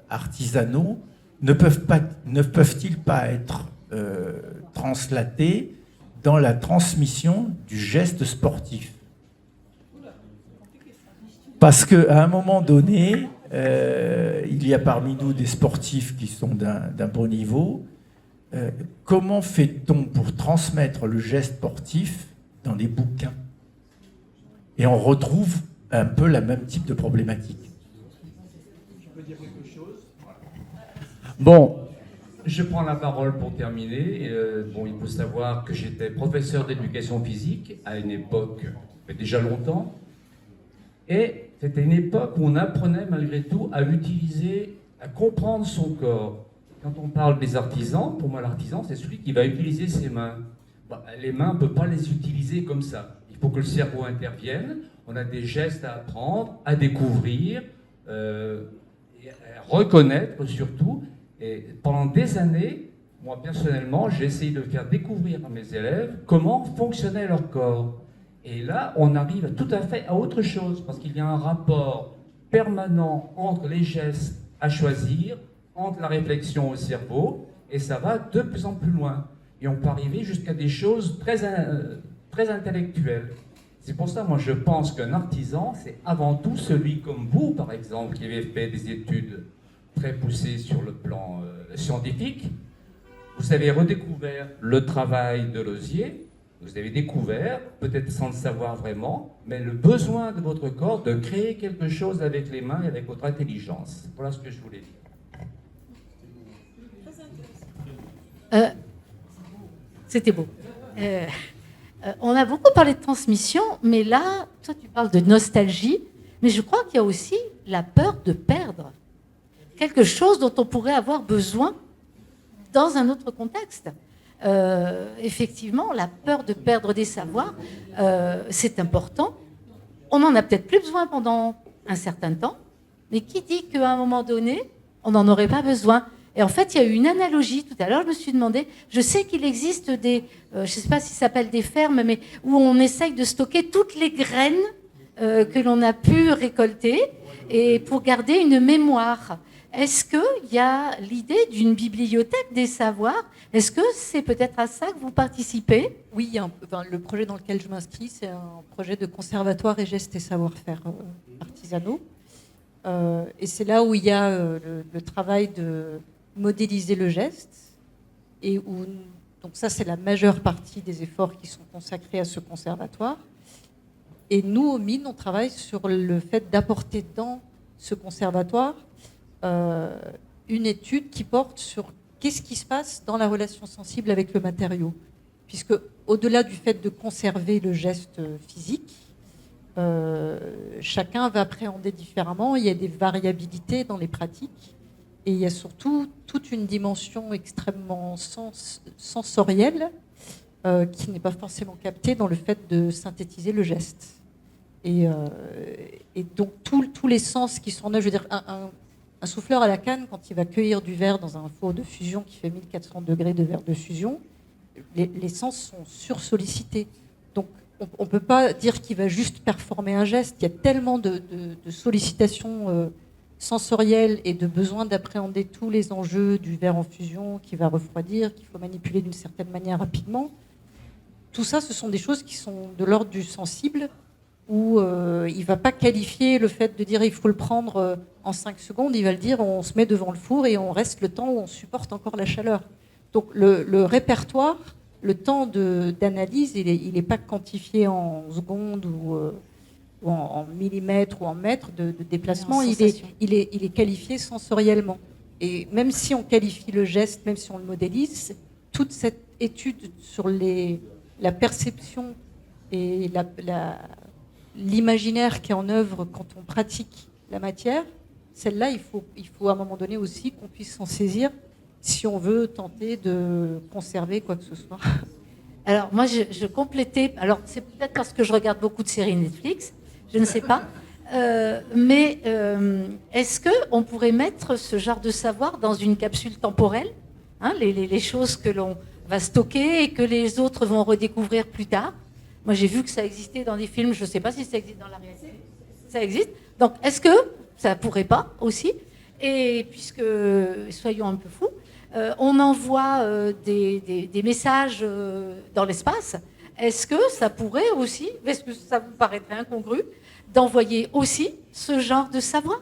artisanaux. Ne peuvent-ils pas être translatés dans la transmission du geste sportif? Parce qu'à un moment donné, il y a parmi nous des sportifs qui sont d'un bon niveau. Comment fait-on pour transmettre le geste sportif dans des bouquins? Et on retrouve un peu le même type de problématique. Bon, je prends la parole pour terminer. Bon, il faut savoir que j'étais professeur d'éducation physique à une époque, mais déjà longtemps. Et c'était une époque où on apprenait malgré tout à utiliser, à comprendre son corps. Quand on parle des artisans, pour moi l'artisan c'est celui qui va utiliser ses mains. Les mains, on ne peut pas les utiliser comme ça. Il faut que le cerveau intervienne. On a des gestes à apprendre, à découvrir, et à reconnaître surtout. Et pendant des années, moi personnellement, j'ai essayé de faire découvrir à mes élèves comment fonctionnait leur corps. Et là, on arrive tout à fait à autre chose, parce qu'il y a un rapport permanent entre les gestes à choisir, entre la réflexion au cerveau, et ça va de plus en plus loin. Et on peut arriver jusqu'à des choses très intellectuelles. C'est pour ça, moi, je pense qu'un artisan, c'est avant tout celui comme vous, par exemple, qui avez fait des études très poussées sur le plan scientifique. Vous avez redécouvert le travail de Losier. Vous avez découvert, peut-être sans le savoir vraiment, mais le besoin de votre corps de créer quelque chose avec les mains et avec votre intelligence. Voilà ce que je voulais dire. C'était beau. On a beaucoup parlé de transmission, mais là, toi tu parles de nostalgie, mais je crois qu'il y a aussi la peur de perdre quelque chose dont on pourrait avoir besoin dans un autre contexte. Effectivement, la peur de perdre des savoirs, c'est important. On n'en a peut-être plus besoin pendant un certain temps, mais qui dit qu'à un moment donné, on n'en aurait pas besoin? Et en fait, il y a eu une analogie tout à l'heure. Je me suis demandé, je sais qu'il existe des, je ne sais pas si ça s'appelle des fermes, mais où on essaye de stocker toutes les graines que l'on a pu récolter et pour garder une mémoire. Est-ce qu'il y a l'idée d'une bibliothèque des savoirs? Est-ce que c'est peut-être à ça que vous participez? Oui, le projet dans lequel je m'inscris, c'est un projet de conservatoire et gestes et savoir-faire artisanaux. Et c'est là où il y a le travail de modéliser le geste. Et où, donc ça, c'est la majeure partie des efforts qui sont consacrés à ce conservatoire. Et nous, au MINE, on travaille sur le fait d'apporter dans ce conservatoire une étude qui porte sur qu'est-ce qui se passe dans la relation sensible avec le matériau. Puisque, au-delà du fait de conserver le geste physique, chacun va appréhender différemment. Il y a des variabilités dans les pratiques. Et il y a surtout toute une dimension extrêmement sensorielle qui n'est pas forcément captée dans le fait de synthétiser le geste. Et donc, tous les sens qui sont là, je veux dire, un souffleur à la canne, quand il va cueillir du verre dans un four de fusion qui fait 1400 degrés de verre de fusion, les sens sont sursollicités. Donc, on ne peut pas dire qu'il va juste performer un geste. Il y a tellement de sollicitations sensorielles et de besoin d'appréhender tous les enjeux du verre en fusion qui va refroidir, qu'il faut manipuler d'une certaine manière rapidement. Tout ça, ce sont des choses qui sont de l'ordre du sensible, où il ne va pas qualifier le fait de dire il faut le prendre en 5 secondes, il va le dire on se met devant le four et on reste le temps où on supporte encore la chaleur. Donc le répertoire le temps d'analyse, il n'est pas quantifié en secondes ou en millimètres ou en mètres de déplacement, il est qualifié sensoriellement. Et même si on qualifie le geste, même si on le modélise, toute cette étude sur la perception et l'imaginaire qui est en œuvre quand on pratique la matière, celle-là, il faut à un moment donné aussi qu'on puisse s'en saisir si on veut tenter de conserver quoi que ce soit. Alors moi, je complétais. Alors c'est peut-être parce que je regarde beaucoup de séries Netflix, je ne sais pas. Mais est-ce qu'on pourrait mettre ce genre de savoir dans une capsule temporelle, hein, les choses que l'on va stocker et que les autres vont redécouvrir plus tard? Moi, j'ai vu que ça existait dans des films. Je ne sais pas si ça existe dans la réalité. Ça existe. Donc, est-ce que ça pourrait pas aussi? Et puisque, soyons un peu fous, on envoie des messages dans l'espace. Est-ce que ça pourrait aussi, est-ce que ça vous paraîtrait incongru, d'envoyer aussi ce genre de savoir?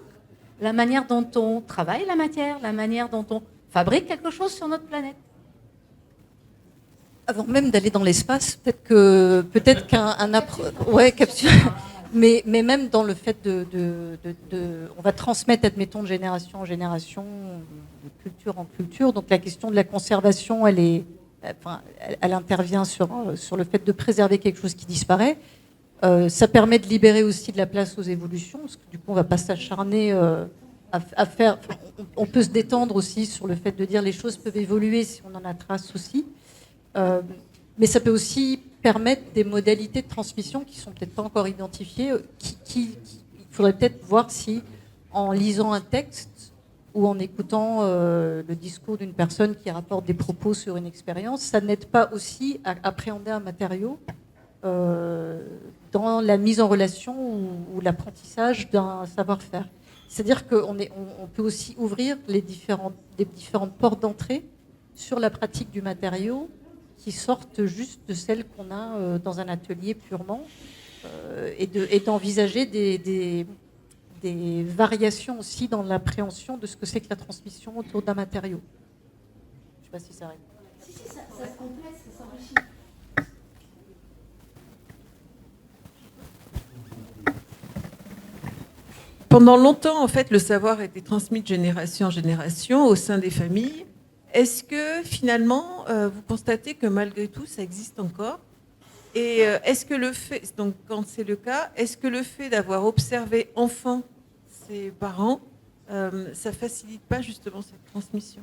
La manière dont on travaille la matière, la manière dont on fabrique quelque chose sur notre planète. Avant même d'aller dans l'espace, peut-être capsule. Mais même dans le fait on va transmettre, admettons, de génération en génération, de culture en culture. Donc la question de la conservation, elle intervient sur le fait de préserver quelque chose qui disparaît. Ça permet de libérer aussi de la place aux évolutions, parce que du coup, on ne va pas s'acharner à faire. On peut se détendre aussi sur le fait de dire les choses peuvent évoluer si on en a trace aussi. Mais ça peut aussi permettre des modalités de transmission qui sont peut-être pas encore identifiées. Il faudrait peut-être voir si, en lisant un texte ou en écoutant le discours d'une personne qui rapporte des propos sur une expérience, ça n'aide pas aussi à appréhender un matériau dans la mise en relation ou l'apprentissage d'un savoir-faire. C'est-à-dire qu'on peut aussi ouvrir des différentes portes d'entrée sur la pratique du matériau qui sortent juste de celles qu'on a dans un atelier purement, et d'envisager des variations aussi dans l'appréhension de ce que c'est que la transmission autour d'un matériau. Je ne sais pas si ça répond. Si, ça se complète, ça s'enrichit. Pendant longtemps, en fait, le savoir a été transmis de génération en génération au sein des familles. Est-ce que finalement, vous constatez que malgré tout, ça existe encore? Et est-ce que le fait, donc quand c'est le cas, est-ce que le fait d'avoir observé enfant ses parents, ça facilite pas justement cette transmission?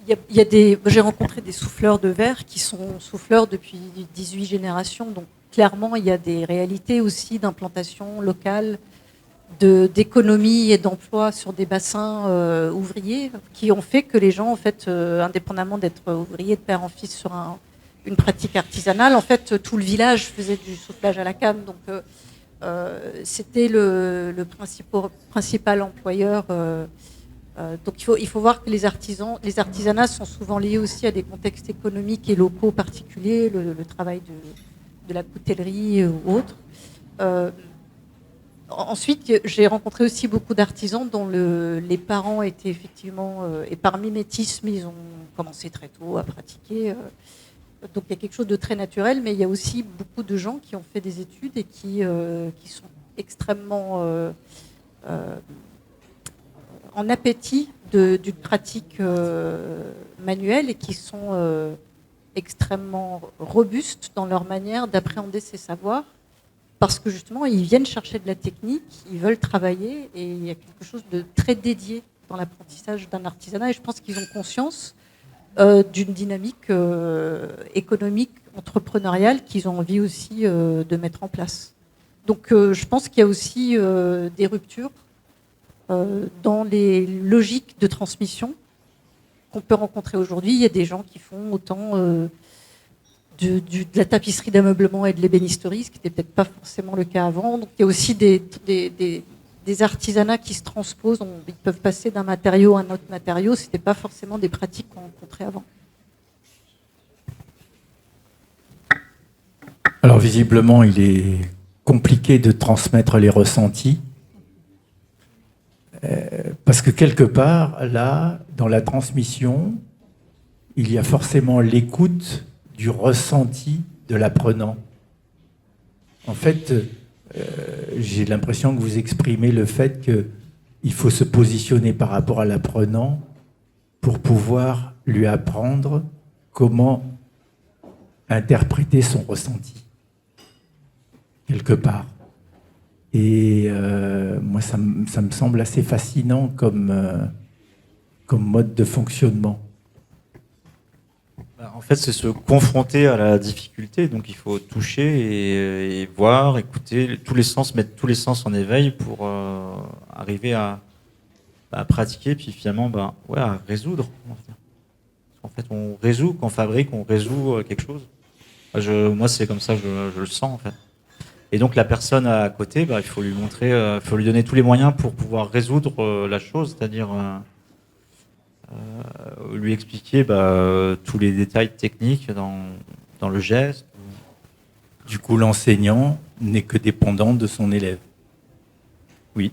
J'ai rencontré des souffleurs de verre qui sont souffleurs depuis 18 générations, donc clairement, il y a des réalités aussi d'implantation locale, d'économie et d'emploi sur des bassins ouvriers qui ont fait que les gens, en fait, indépendamment d'être ouvriers de père en fils sur une pratique artisanale, en fait, tout le village faisait du soufflage à la canne. Donc, c'était le principal employeur. Donc, il faut voir que les artisanats sont souvent liés aussi à des contextes économiques et locaux particuliers, le travail de la coutellerie ou autre. Ensuite, j'ai rencontré aussi beaucoup d'artisans dont les parents étaient effectivement, et par mimétisme, ils ont commencé très tôt à pratiquer. Donc il y a quelque chose de très naturel, mais il y a aussi beaucoup de gens qui ont fait des études et qui sont extrêmement en appétit d'une pratique manuelle et qui sont extrêmement robustes dans leur manière d'appréhender ces savoirs. Parce que justement, ils viennent chercher de la technique, ils veulent travailler, et il y a quelque chose de très dédié dans l'apprentissage d'un artisanat. Et je pense qu'ils ont conscience d'une dynamique économique, entrepreneuriale, qu'ils ont envie aussi de mettre en place. Donc je pense qu'il y a aussi des ruptures dans les logiques de transmission qu'on peut rencontrer aujourd'hui. Il y a des gens qui font autant de la tapisserie d'ameublement et de l'ébénisterie, ce qui n'était peut-être pas forcément le cas avant. Donc il y a aussi des artisanats qui se transposent. Ils peuvent passer d'un matériau à un autre matériau. Ce n'était pas forcément des pratiques qu'on rencontrait avant. Alors visiblement, il est compliqué de transmettre les ressentis. Parce que quelque part, là, dans la transmission, il y a forcément l'écoute du ressenti de l'apprenant. En fait, j'ai l'impression que vous exprimez le fait qu'il faut se positionner par rapport à l'apprenant pour pouvoir lui apprendre comment interpréter son ressenti, quelque part. Et moi, ça me semble assez fascinant comme mode de fonctionnement. En fait, c'est se confronter à la difficulté. Donc, il faut toucher et voir, écouter, tous les sens, mettre tous les sens en éveil pour arriver à pratiquer, puis finalement, à résoudre. En fait, on résout, quand on fabrique, on résout quelque chose. Moi, c'est comme ça que je le sens, en fait. Et donc, la personne à côté, il faut lui montrer, il faut lui donner tous les moyens pour pouvoir résoudre la chose, c'est-à-dire lui expliquer tous les détails techniques dans le geste. Du coup, l'enseignant n'est que dépendant de son élève. Oui.